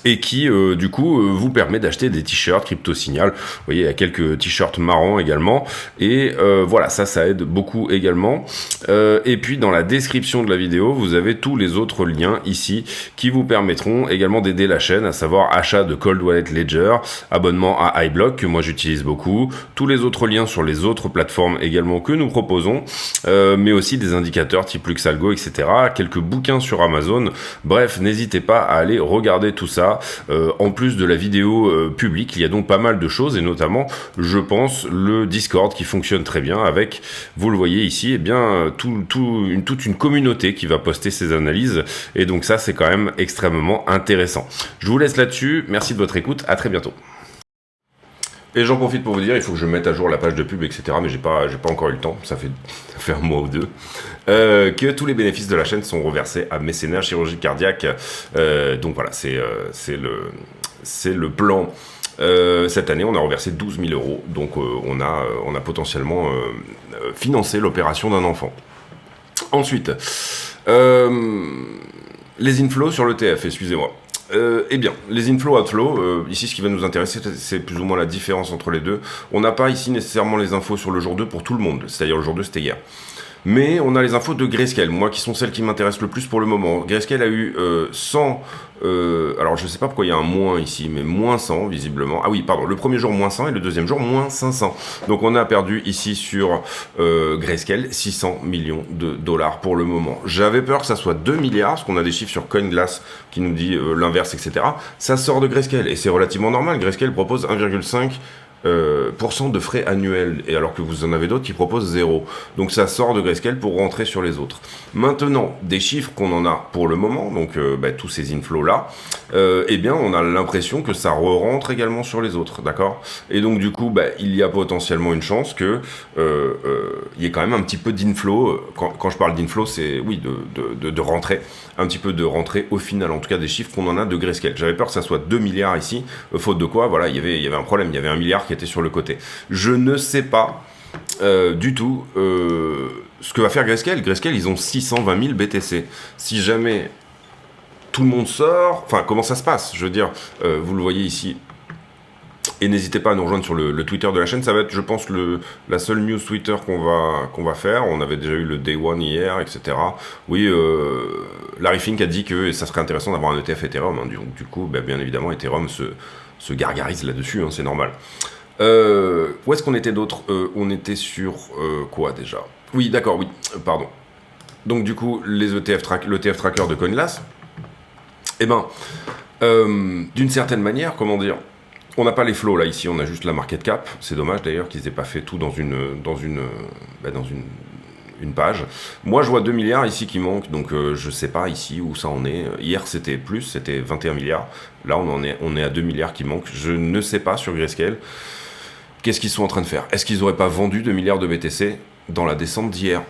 et qui du coup vous permet d'acheter des t-shirts Crypto Signal. Vous voyez, il y a quelques t-shirts marrants également et voilà, ça aide beaucoup également. Et puis dans la description de la vidéo, vous avez tous les autres liens ici qui vous permettront également d'aider la chaîne, à savoir achat de Cold Wallet Ledger, abonnement à iBlock que moi j'utilise beaucoup, tous les autres liens sur les autres plateformes également que nous proposons, mais aussi des indicateurs type Luxalgo, etc. Quelques bouquins sur Amazon. Bref, n'hésitez pas à aller regarder tout ça. En plus de la vidéo publique, il y a donc pas mal de choses et notamment, je pense, le Discord qui fonctionne très bien avec, vous le voyez ici, toute une communauté qui va poster ses analyses et donc ça, c'est quand même extrêmement intéressant. Je vous laisse là-dessus. Merci de votre écoute. À très bientôt. Et j'en profite pour vous dire, il faut que je mette à jour la page de pub, etc. Mais j'ai pas encore eu le temps, ça fait un mois ou deux. Que tous les bénéfices de la chaîne sont reversés à Mécénat Chirurgie Cardiaque. Donc voilà, c'est le plan. Cette année, on a reversé 12 000 €. Donc on a potentiellement financé l'opération d'un enfant. Ensuite, les inflows sur l'ETF, excusez-moi. Eh bien, les inflows, outflows, ici ce qui va nous intéresser, c'est plus ou moins la différence entre les deux. On n'a pas ici nécessairement les infos sur le jour 2 pour tout le monde, c'est-à-dire le jour 2 c'était hier. Mais on a les infos de Grayscale, moi qui sont celles qui m'intéressent le plus pour le moment. Grayscale a eu 100, alors je sais pas pourquoi il y a un moins ici, mais moins 100 visiblement. Ah oui, pardon, le premier jour moins 100 et le deuxième jour moins 500. Donc on a perdu ici sur Grayscale 600 millions de dollars pour le moment. J'avais peur que ça soit 2 milliards, parce qu'on a des chiffres sur CoinGlass qui nous dit l'inverse, etc. Ça sort de Grayscale et c'est relativement normal. Grayscale propose 1,5% de frais annuels, et alors que vous en avez d'autres qui proposent 0. Donc ça sort de Grayscale pour rentrer sur les autres. Maintenant, des chiffres qu'on en a pour le moment, donc tous ces inflows là, eh bien on a l'impression que ça re-rentre également sur les autres, d'accord? Et donc du coup, il y a potentiellement une chance que il y ait quand même un petit peu d'inflow. Quand je parle d'inflow, c'est oui de rentrée, un petit peu de rentrée au final, en tout cas des chiffres qu'on en a de Grayscale. J'avais peur que ça soit 2 milliards ici, faute de quoi, voilà, il y avait un problème, il y avait 1 milliard qui était sur le côté. Je ne sais pas du tout ce que va faire Grayscale. Grayscale, ils ont 620 000 BTC. Si jamais tout le monde sort, enfin, comment ça se passe? Je veux dire, vous le voyez ici. Et n'hésitez pas à nous rejoindre sur le Twitter de la chaîne. Ça va être, je pense, la seule news Twitter qu'on va faire. On avait déjà eu le Day One hier, etc. Oui, Larry Fink a dit que ça serait intéressant d'avoir un ETF Ethereum. Hein. Du coup, bien évidemment, Ethereum se gargarise là-dessus. Hein, c'est normal. Où est-ce qu'on était d'autres? On était sur quoi déjà? Oui, d'accord, oui, pardon. Donc du coup, l'ETF tracker de CoinGlass, eh ben, d'une certaine manière, comment dire, on n'a pas les flows là ici, on a juste la market cap. C'est dommage d'ailleurs qu'ils aient pas fait tout dans une page. Moi je vois 2 milliards ici qui manquent, donc je sais pas ici où ça en est. Hier c'était plus, c'était 21 milliards. Là on est à 2 milliards qui manquent. Je ne sais pas sur Grayscale. Qu'est-ce qu'ils sont en train de faire? Est-ce qu'ils n'auraient pas vendu 2 milliards de BTC dans la descente d'hier?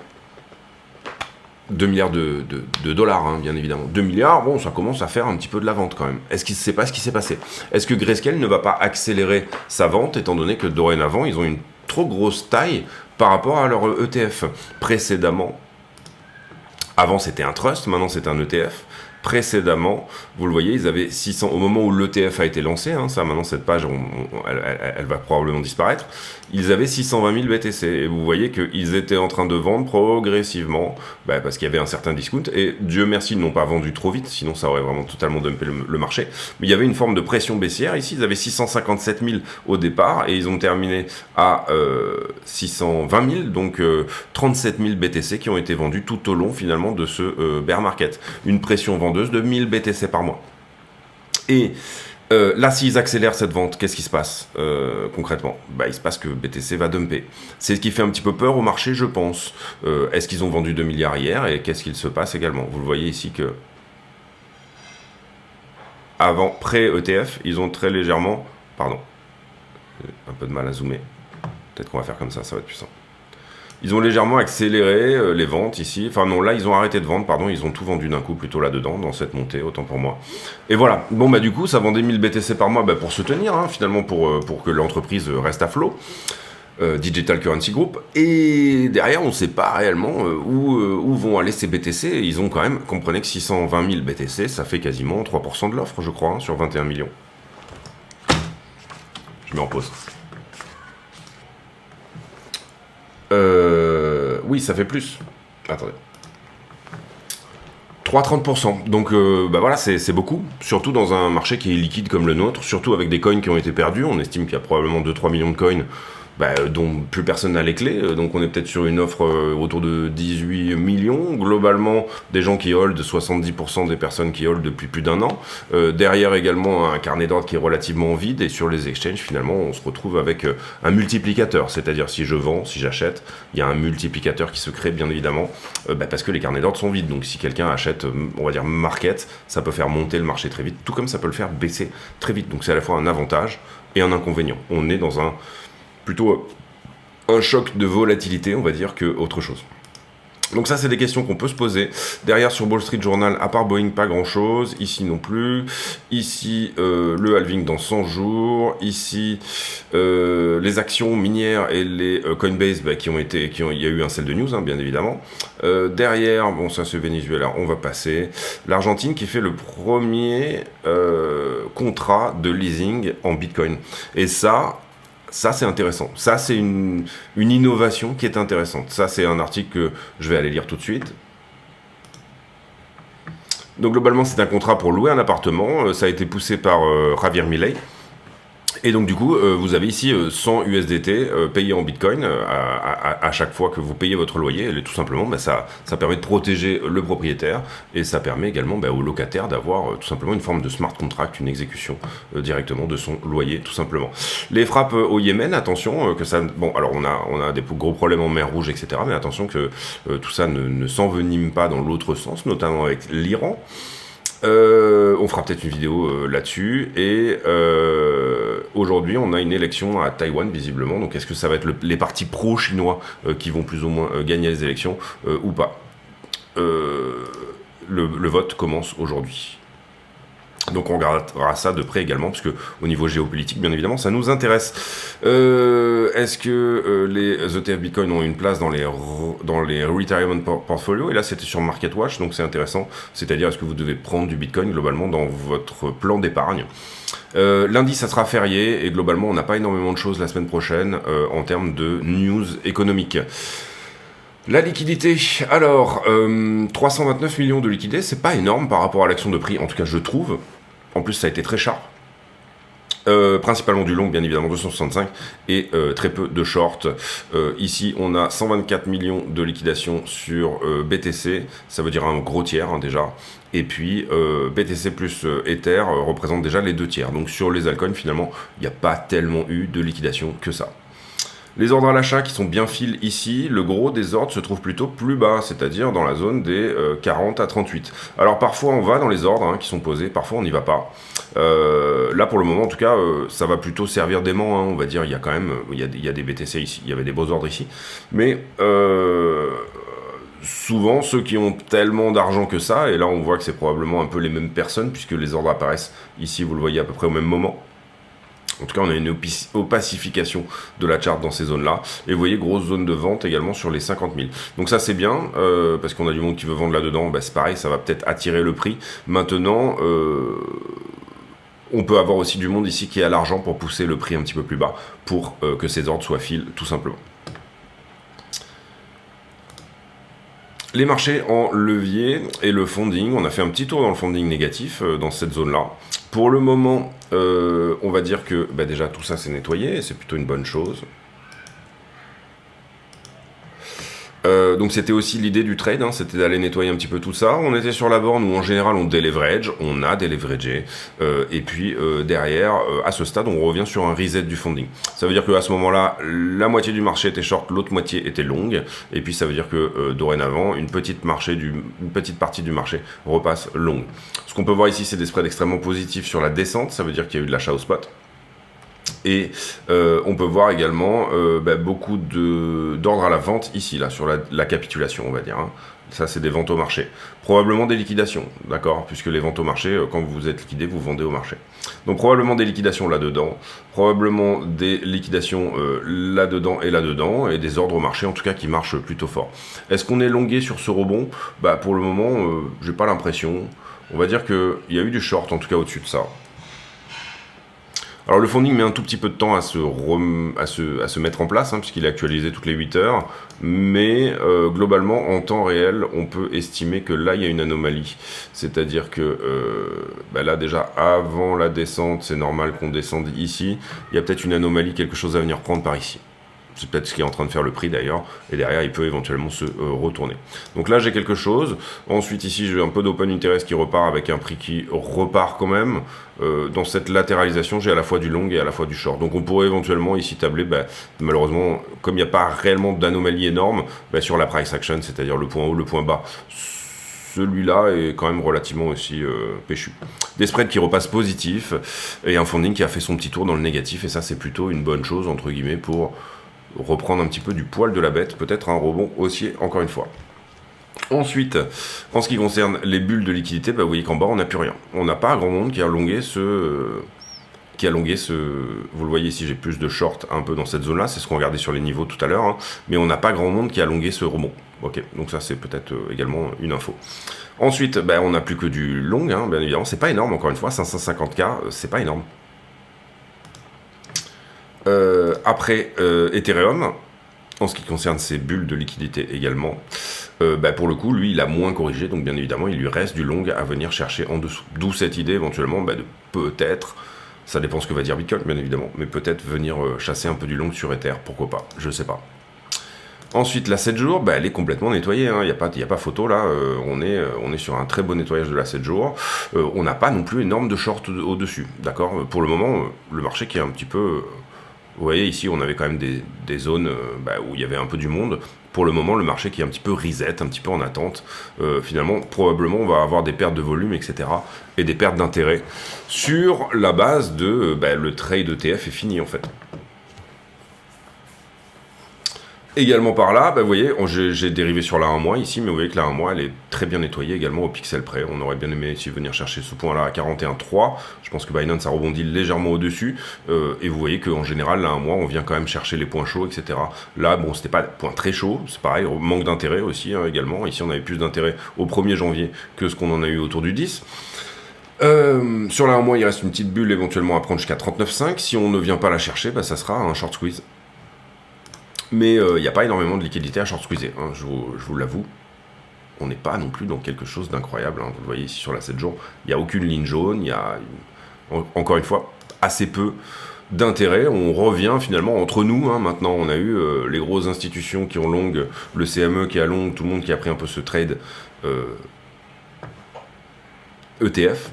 2 milliards de dollars, hein, bien évidemment. 2 milliards, bon, ça commence à faire un petit peu de la vente quand même. Est-ce qu'il ne sait pas ce qui s'est passé? Est-ce que Grayscale ne va pas accélérer sa vente, étant donné que dorénavant, ils ont une trop grosse taille par rapport à leur ETF. Précédemment, avant c'était un trust, maintenant c'est un ETF. Précédemment, vous le voyez, ils avaient 600, au moment où l'ETF a été lancé, hein, ça maintenant cette page, elle va probablement disparaître, ils avaient 620 000 BTC, et vous voyez qu'ils étaient en train de vendre progressivement, parce qu'il y avait un certain discount, et Dieu merci, ils n'ont pas vendu trop vite, sinon ça aurait vraiment totalement dumpé le marché, mais il y avait une forme de pression baissière, ici ils avaient 657 000 au départ, et ils ont terminé à 620 000, donc 37 000 BTC qui ont été vendus tout au long finalement de ce bear market, une pression vendeuse de 1000 BTC par mois. Et là, s'ils accélèrent cette vente, qu'est-ce qui se passe concrètement? Il se passe que BTC va dumper. C'est ce qui fait un petit peu peur au marché, je pense. Est-ce qu'ils ont vendu 2 milliards hier? Et qu'est-ce qu'il se passe également? Vous le voyez ici que avant, pré-ETF, ils ont très légèrement... Pardon. Un peu de mal à zoomer. Peut-être qu'on va faire comme ça va être plus simple. Ils ont légèrement accéléré les ventes ici. Enfin non, là, ils ont arrêté de vendre, pardon. Ils ont tout vendu d'un coup plutôt là-dedans, dans cette montée, autant pour moi. Et voilà. Bon, du coup, ça vendait 1000 BTC par mois pour se tenir, hein, finalement, pour que l'entreprise reste à flot. Digital Currency Group. Et derrière, on ne sait pas réellement où vont aller ces BTC. Ils ont quand même, comprenez que 620 000 BTC, ça fait quasiment 3% de l'offre, je crois, hein, sur 21 millions. Je mets en pause. Oui, ça fait plus. Attendez. 3,30%. Donc voilà, c'est beaucoup. Surtout dans un marché qui est liquide comme le nôtre. Surtout avec des coins qui ont été perdus. On estime qu'il y a probablement 2-3 millions de coins dont plus personne n'a les clés. Donc on est peut-être sur une offre autour de 18 millions. Globalement, des gens qui hold, 70% des personnes qui hold depuis plus d'un an. Derrière également un carnet d'ordre qui est relativement vide. Et sur les exchanges, finalement, on se retrouve avec un multiplicateur. C'est-à-dire si je vends, si j'achète, il y a un multiplicateur qui se crée bien évidemment parce que les carnets d'ordre sont vides. Donc si quelqu'un achète, on va dire market, ça peut faire monter le marché très vite. Tout comme ça peut le faire baisser très vite. Donc c'est à la fois un avantage et un inconvénient. On est dans plutôt un choc de volatilité, on va dire, que autre chose. Donc ça, c'est des questions qu'on peut se poser. Derrière, sur Wall Street Journal, à part Boeing, pas grand-chose. Ici non plus. Ici, le halving dans 100 jours. Ici, les actions minières et les Coinbase il y a eu un sell de news, hein, bien évidemment. Derrière, bon, ça c'est Venezuela, on va passer. L'Argentine qui fait le premier contrat de leasing en Bitcoin. Et ça c'est intéressant. Ça, c'est une innovation qui est intéressante. Ça, c'est un article que je vais aller lire tout de suite. Donc, globalement, c'est un contrat pour louer un appartement. Ça a été poussé par Javier Milei. Et donc du coup, vous avez ici 100 USDT payés en Bitcoin à chaque fois que vous payez votre loyer. Et tout simplement, ça permet de protéger le propriétaire et ça permet également au locataire d'avoir tout simplement une forme de smart contract, une exécution directement de son loyer, tout simplement. Les frappes au Yémen, attention que ça... Bon, alors on a des gros problèmes en mer Rouge, etc. Mais attention que tout ça ne s'envenime pas dans l'autre sens, notamment avec l'Iran. On fera peut-être une vidéo là-dessus. Et aujourd'hui, on a une élection à Taïwan, visiblement. Donc, est-ce que ça va être les partis pro-chinois qui vont plus ou moins gagner les élections ou pas? Le vote commence aujourd'hui. Donc on regardera ça de près également, parce que au niveau géopolitique, bien évidemment, ça nous intéresse. Est-ce que les ETF Bitcoin ont une place dans les retirement portfolio? Et là, c'était sur MarketWatch, donc c'est intéressant. C'est-à-dire, est-ce que vous devez prendre du Bitcoin globalement dans votre plan d'épargne? Lundi, ça sera férié, et globalement, on n'a pas énormément de choses la semaine prochaine en termes de news économique. La liquidité, alors 329 millions de liquidités, c'est pas énorme par rapport à l'action de prix, en tout cas je trouve. En plus ça a été très sharp. Principalement du long, bien évidemment, 265, et très peu de short. Ici, on a 124 millions de liquidations sur BTC, ça veut dire un gros tiers déjà. Et puis, BTC plus Ether représente déjà les 2 tiers. Donc sur les altcoins, finalement, il n'y a pas tellement eu de liquidation que ça. Les ordres à l'achat qui sont bien fil ici, le gros des ordres se trouve plutôt plus bas, c'est-à-dire dans la zone des 40 à 38. Alors parfois on va dans les ordres qui sont posés, parfois on n'y va pas. Là pour le moment en tout cas, ça va plutôt servir d'aimant, on va dire, il y a quand même, il y a des BTC ici, il y avait des beaux ordres ici, mais souvent ceux qui ont tellement d'argent que ça, et là on voit que c'est probablement un peu les mêmes personnes, puisque les ordres apparaissent ici, vous le voyez à peu près au même moment. En tout cas, on a une opacification de la charte dans ces zones-là. Et vous voyez, grosse zone de vente également sur les 50 000. Donc ça, c'est bien, parce qu'on a du monde qui veut vendre là-dedans. Bah, c'est pareil, ça va peut-être attirer le prix. Maintenant, on peut avoir aussi du monde ici qui a l'argent pour pousser le prix un petit peu plus bas, pour que ces ordres soient files, tout simplement. Les marchés en levier et le funding, on a fait un petit tour dans le funding négatif, dans cette zone-là. Pour le moment, on va dire que bah déjà tout ça c'est nettoyé, et c'est plutôt une bonne chose. Donc c'était aussi l'idée du trade, hein, c'était d'aller nettoyer un petit peu tout ça. On était sur la borne où en général on déleverage, on a déleveragé, et puis derrière, à ce stade, on revient sur un reset du funding. Ça veut dire qu'à ce moment-là, la moitié du marché était short, l'autre moitié était longue, et puis ça veut dire que dorénavant, une petite partie du marché repasse longue. Ce qu'on peut voir ici, c'est des spreads extrêmement positifs sur la descente, ça veut dire qu'il y a eu de l'achat au spot. Et on peut voir également beaucoup d'ordres à la vente ici, là, sur la capitulation, on va dire. Hein. Ça, c'est des ventes au marché. Probablement des liquidations, d'accord? Puisque les ventes au marché, quand vous êtes liquidé, vous vendez au marché. Donc probablement des liquidations là-dedans, probablement des liquidations là-dedans, et des ordres au marché, en tout cas, qui marchent plutôt fort. Est-ce qu'on est longué sur ce rebond? Bah, pour le moment, j'ai pas l'impression. On va dire qu'il y a eu du short, en tout cas, au-dessus de ça. Alors le funding met un tout petit peu de temps à se mettre en place, hein, puisqu'il est actualisé toutes les 8 heures, mais globalement, en temps réel, on peut estimer que là, il y a une anomalie. C'est-à-dire que là, déjà, avant la descente, c'est normal qu'on descende ici. Il y a peut-être une anomalie, quelque chose à venir prendre par ici. C'est peut-être ce qui est en train de faire le prix d'ailleurs, et derrière il peut éventuellement se retourner. Donc là j'ai quelque chose, ensuite ici j'ai un peu d'open interest qui repart avec un prix qui repart quand même. Dans cette latéralisation j'ai à la fois du long et à la fois du short. Donc on pourrait éventuellement ici tabler, malheureusement comme il n'y a pas réellement d'anomalie énorme, sur la price action, c'est-à-dire le point haut, le point bas. Celui-là est quand même relativement aussi péchu. Des spreads qui repassent positifs, et un funding qui a fait son petit tour dans le négatif, et ça c'est plutôt une bonne chose entre guillemets pour reprendre un petit peu du poil de la bête, peut-être un rebond haussier encore une fois. Ensuite, en ce qui concerne les bulles de liquidité, vous voyez qu'en bas on n'a plus rien. On n'a pas grand monde qui a longué ce... Vous le voyez ici, j'ai plus de short un peu dans cette zone-là, c'est ce qu'on regardait sur les niveaux tout à l'heure, hein, mais on n'a pas grand monde qui a longué ce rebond. Ok, donc ça c'est peut-être également une info. Ensuite, on n'a plus que du long, hein, bien évidemment, c'est pas énorme encore une fois, 550K, c'est pas énorme. Après Ethereum, en ce qui concerne ses bulles de liquidité également, pour le coup, lui, il a moins corrigé, donc bien évidemment, il lui reste du long à venir chercher en dessous. D'où cette idée éventuellement de peut-être, ça dépend ce que va dire Bitcoin, bien évidemment, mais peut-être venir chasser un peu du long sur Ether, pourquoi pas, je sais pas. Ensuite, la 7 jours, elle est complètement nettoyée, hein. Il n'y a pas photo là, on est sur un très beau nettoyage de la 7 jours. On n'a pas non plus énorme de short au-dessus, d'accord? Pour le moment, le marché qui est un petit peu... Vous voyez, ici, on avait quand même des zones où il y avait un peu du monde. Pour le moment, le marché qui est un petit peu reset, un petit peu en attente. Finalement, probablement, on va avoir des pertes de volume, etc. et des pertes d'intérêt sur la base de le trade ETF est fini, en fait. Également par là, vous voyez, j'ai dérivé sur la 1 mois ici, mais vous voyez que la 1 mois, elle est très bien nettoyée également au pixel près. On aurait bien aimé ici venir chercher ce point-là à 41,3. Je pense que Binance a rebondi légèrement au-dessus. Et vous voyez qu'en général, la 1 mois, on vient quand même chercher les points chauds, etc. Là, bon, c'était pas point très chaud, c'est pareil, manque d'intérêt aussi également. Ici, on avait plus d'intérêt au 1er janvier que ce qu'on en a eu autour du 10. Sur la 1 mois, il reste une petite bulle éventuellement à prendre jusqu'à 39,5. Si on ne vient pas la chercher, ça sera un short squeeze. Mais il n'y a pas énormément de liquidité à short squeezer, hein, je vous l'avoue. On n'est pas non plus dans quelque chose d'incroyable. Hein. Vous le voyez ici sur la 7 jours, il n'y a aucune ligne jaune, il y a, encore une fois, assez peu d'intérêt. On revient finalement entre nous. Hein. Maintenant, on a eu les grosses institutions qui ont long, le CME qui a long, tout le monde qui a pris un peu ce trade ETF.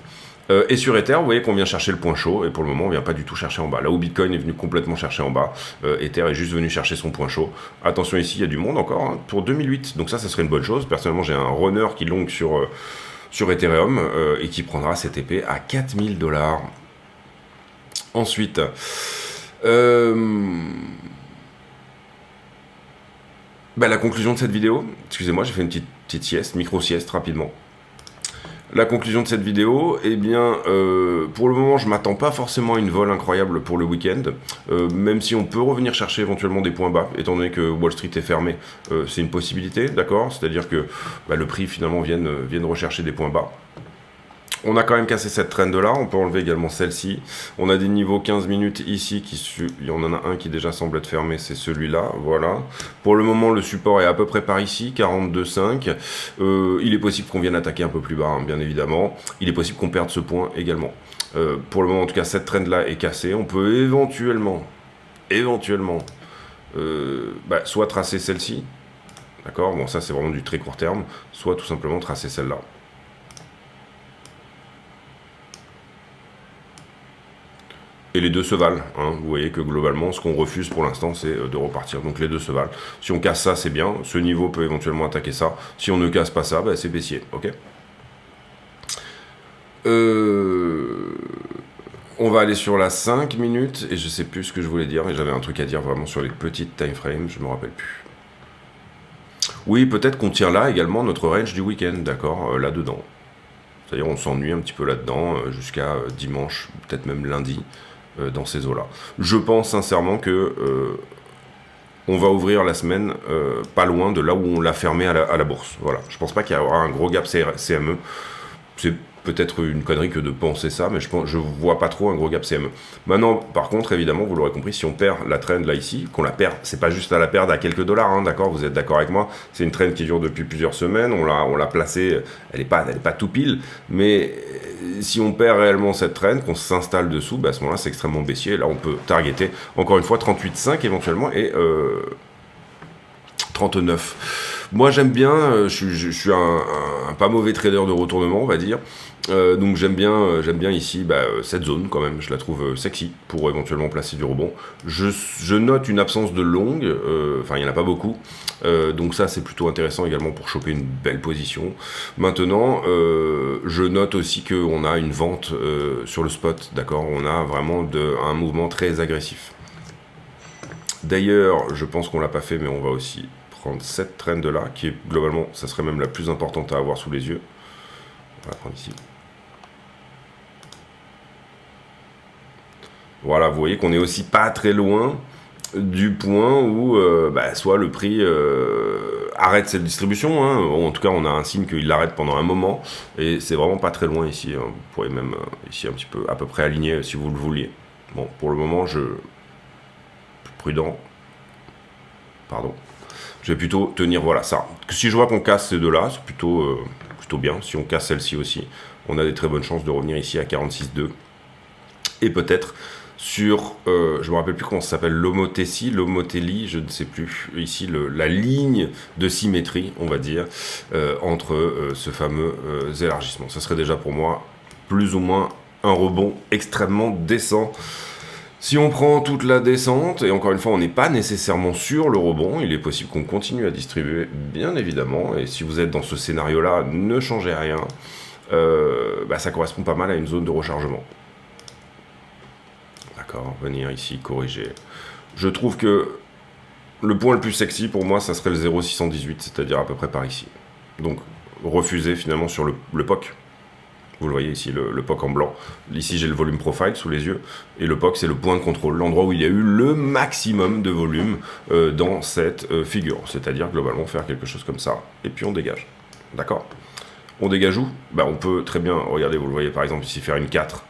Et sur Ether, vous voyez qu'on vient chercher le point chaud, et pour le moment, on vient pas du tout chercher en bas. Là où Bitcoin est venu complètement chercher en bas, Ether est juste venu chercher son point chaud. Attention ici, il y a du monde encore, hein, pour 2008, donc ça serait une bonne chose. Personnellement, j'ai un runner qui long sur Ethereum, et qui prendra cette épée à 4000 $. Ensuite, la conclusion de cette vidéo, excusez-moi, j'ai fait une petite sieste, micro-sieste rapidement. La conclusion de cette vidéo, eh bien, pour le moment, je m'attends pas forcément à une vol incroyable pour le week-end, même si on peut revenir chercher éventuellement des points bas, étant donné que Wall Street est fermé, c'est une possibilité, d'accord? C'est-à-dire que le prix finalement vienne rechercher des points bas. On a quand même cassé cette trend là, on peut enlever également celle-ci. On a des niveaux 15 minutes ici, il y en a un qui déjà semble être fermé, c'est celui-là, voilà. Pour le moment, le support est à peu près par ici, 42,5. Il est possible qu'on vienne attaquer un peu plus bas, hein, bien évidemment. Il est possible qu'on perde ce point également. Pour le moment, en tout cas, cette trend là est cassée. On peut éventuellement, soit tracer celle-ci, d'accord, bon ça c'est vraiment du très court terme, soit tout simplement tracer celle-là. Et les deux se valent, hein. Vous voyez que globalement, ce qu'on refuse pour l'instant, c'est de repartir. Donc les deux se valent. Si on casse ça, c'est bien. Ce niveau peut éventuellement attaquer ça. Si on ne casse pas ça, c'est baissier. Ok. On va aller sur la 5 minutes. Et je sais plus ce que je voulais dire. Et j'avais un truc à dire vraiment sur les petites time frames. Je me rappelle plus. Oui, peut-être qu'on tient là également notre range du week-end. D'accord, là-dedans. C'est-à-dire on s'ennuie un petit peu là-dedans jusqu'à dimanche, peut-être même lundi. Dans ces eaux-là. Je pense sincèrement que on va ouvrir la semaine pas loin de là où on l'a fermé à la bourse. Voilà. Je pense pas qu'il y aura un gros gap CME. C'est peut-être une connerie que de penser ça, mais je vois pas trop un gros gap CME. Maintenant, par contre, évidemment, vous l'aurez compris, si on perd la trend là ici, qu'on la perd, c'est pas juste à la perdre à quelques dollars, hein, d'accord, vous êtes d'accord avec moi, c'est une trend qui dure depuis plusieurs semaines, on l'a placée, elle est pas tout pile, mais si on perd réellement cette trend, qu'on s'installe dessous, à ce moment-là, c'est extrêmement baissier, là on peut targeter, encore une fois, 38,5 éventuellement, et 39. Moi j'aime bien, je suis un pas mauvais trader de retournement, on va dire. Donc j'aime bien ici cette zone quand même, je la trouve sexy pour éventuellement placer du rebond. Je note une absence de longue, enfin il n'y en a pas beaucoup, donc ça c'est plutôt intéressant également pour choper une belle position. Maintenant, je note aussi qu'on a une vente sur le spot, d'accord, on a vraiment un mouvement très agressif. D'ailleurs, je pense qu'on l'a pas fait, mais on va aussi prendre cette trend là, qui est globalement, ça serait même la plus importante à avoir sous les yeux. On va la prendre ici. Voilà, vous voyez qu'on est aussi pas très loin du point où soit le prix arrête cette distribution, hein. En tout cas on a un signe qu'il l'arrête pendant un moment, et c'est vraiment pas très loin ici, hein. Vous pourrez même ici un petit peu à peu près aligner si vous le vouliez. Bon, pour le moment prudent, pardon, je vais plutôt tenir, voilà, ça. Si je vois qu'on casse ces deux-là, c'est plutôt bien. Si on casse celle-ci aussi, on a des très bonnes chances de revenir ici à 46,2. Et peut-être sur, je me rappelle plus comment ça s'appelle, l'homotélie, je ne sais plus, ici la ligne de symétrie, on va dire, entre ce fameux élargissement. Ça serait déjà pour moi plus ou moins un rebond extrêmement décent. Si on prend toute la descente, et encore une fois, on n'est pas nécessairement sur le rebond, il est possible qu'on continue à distribuer, bien évidemment, et si vous êtes dans ce scénario-là, ne changez rien, ça correspond pas mal à une zone de rechargement. D'accord, venir ici, corriger. Je trouve que le point le plus sexy pour moi, ça serait le 0,618, c'est-à-dire à peu près par ici. Donc, refuser finalement sur le POC. Vous le voyez ici, le POC en blanc. Ici, j'ai le volume profile sous les yeux. Et le POC, c'est le point de contrôle, l'endroit où il y a eu le maximum de volume dans cette figure. C'est-à-dire, globalement, faire quelque chose comme ça. Et puis, on dégage. D'accord? On dégage où? On peut très bien, regardez, vous le voyez par exemple ici, faire une 4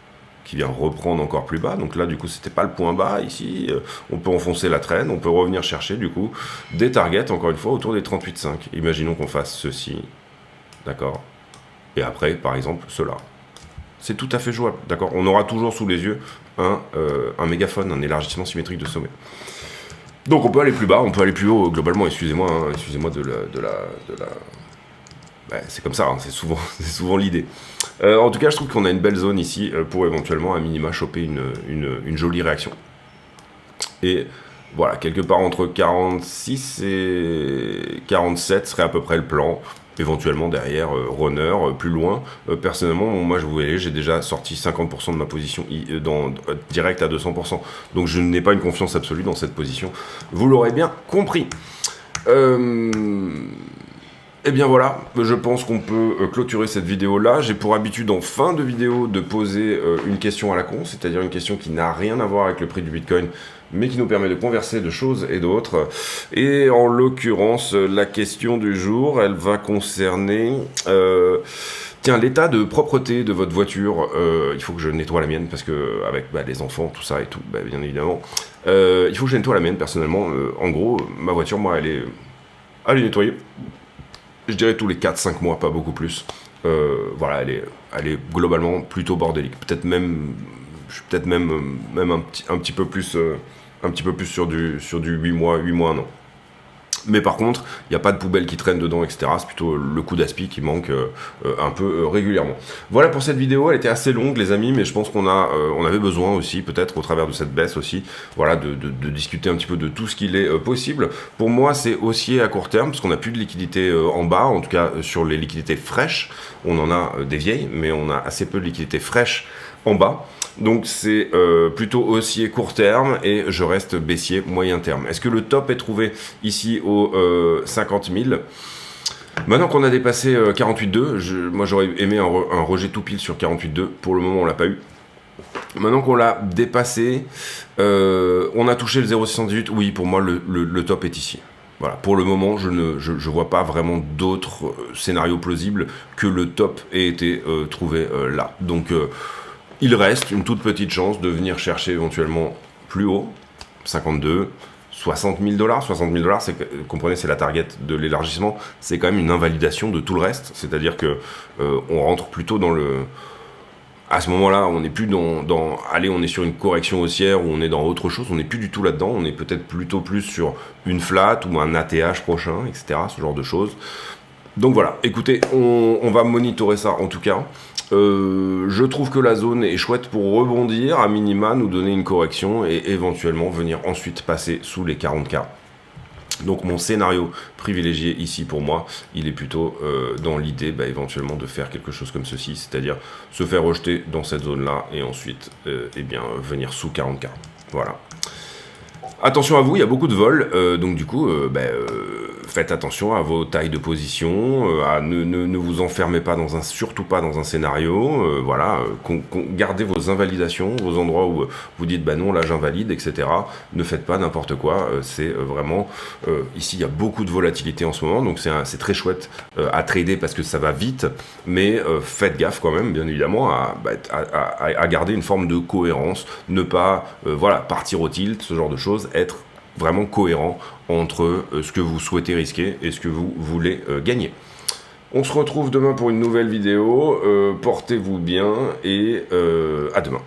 qui vient reprendre encore plus bas. Donc là, du coup, c'était pas le point bas ici. On peut enfoncer la traîne. On peut revenir chercher, du coup, des targets, encore une fois, autour des 38,5. Imaginons qu'on fasse ceci. D'accord? Et après, par exemple, cela. C'est tout à fait jouable, d'accord? On aura toujours sous les yeux un mégaphone, un élargissement symétrique de sommet. Donc on peut aller plus bas, on peut aller plus haut, globalement, excusez-moi de la... c'est comme ça, hein, c'est souvent l'idée. En tout cas, je trouve qu'on a une belle zone ici pour éventuellement, à minima, choper une jolie réaction. Et voilà, quelque part entre 46 et 47 serait à peu près le plan. Éventuellement derrière runner plus loin. Personnellement, moi je vous voyez, j'ai déjà sorti 50% de ma position direct à 200%. Donc je n'ai pas une confiance absolue dans cette position. Vous l'aurez bien compris. Et bien voilà, je pense qu'on peut clôturer cette vidéo-là. J'ai pour habitude en fin de vidéo de poser une question à la con, c'est-à-dire une question qui n'a rien à voir avec le prix du Bitcoin, mais qui nous permet de converser de choses et d'autres. Et en l'occurrence, la question du jour, elle va concerner... tiens, l'état de propreté de votre voiture, il faut que je nettoie la mienne, parce que avec les enfants, tout ça et tout, bien évidemment, il faut que je nettoie la mienne personnellement. En gros, ma voiture, moi, elle est nettoyée. Je dirais tous les 4-5 mois, pas beaucoup plus. Voilà, elle est globalement plutôt bordélique. Peut-être même un petit peu plus sur du 8 mois, 1 an. Mais par contre, il n'y a pas de poubelle qui traîne dedans, etc. C'est plutôt le coup d'aspi qui manque un peu régulièrement. Voilà pour cette vidéo, elle était assez longue les amis, mais je pense qu'on avait besoin aussi, peut-être au travers de cette baisse aussi, voilà, de discuter un petit peu de tout ce qu'il est possible. Pour moi, c'est haussier à court terme, parce qu'on n'a plus de liquidité en bas, en tout cas sur les liquidités fraîches. On en a des vieilles, mais on a assez peu de liquidités fraîches en bas. Donc c'est plutôt haussier court terme et je reste baissier moyen terme. Est-ce que le top est trouvé ici au 50 000 ? Maintenant qu'on a dépassé 48,2, moi j'aurais aimé un rejet tout pile sur 48,2. Pour le moment on l'a pas eu. Maintenant qu'on l'a dépassé, on a touché le 0,78. Oui, pour moi le top est ici. Voilà, pour le moment, je vois pas vraiment d'autres scénarios plausibles que le top ait été trouvé là. Donc il reste une toute petite chance de venir chercher éventuellement plus haut, 52, 60 000 $. 60 000 $, comprenez, c'est la target de l'élargissement. C'est quand même une invalidation de tout le reste. C'est-à-dire que on rentre plutôt dans le... À ce moment-là, on n'est plus allez, on est sur une correction haussière ou on est dans autre chose. On n'est plus du tout là-dedans. On est peut-être plutôt plus sur une flat ou un ATH prochain, etc. Ce genre de choses. Donc voilà, écoutez, on va monitorer ça en tout cas. Je trouve que la zone est chouette pour rebondir, à minima, nous donner une correction et éventuellement venir ensuite passer sous les 40K. Donc mon scénario privilégié ici pour moi, il est plutôt dans l'idée éventuellement de faire quelque chose comme ceci, c'est-à-dire se faire rejeter dans cette zone-là et ensuite venir sous 40K. Voilà. Attention à vous, il y a beaucoup de vols, donc du coup, faites attention à vos tailles de position, ne vous enfermez pas surtout pas dans un scénario, voilà, gardez vos invalidations, vos endroits où vous dites non là j'invalide, etc. Ne faites pas n'importe quoi, c'est vraiment, ici il y a beaucoup de volatilité en ce moment, donc c'est très chouette à trader parce que ça va vite, mais faites gaffe quand même, bien évidemment, à garder une forme de cohérence, ne pas partir au tilt, ce genre de choses, être vraiment cohérent entre ce que vous souhaitez risquer et ce que vous voulez gagner. On se retrouve demain pour une nouvelle vidéo, portez-vous bien et à demain.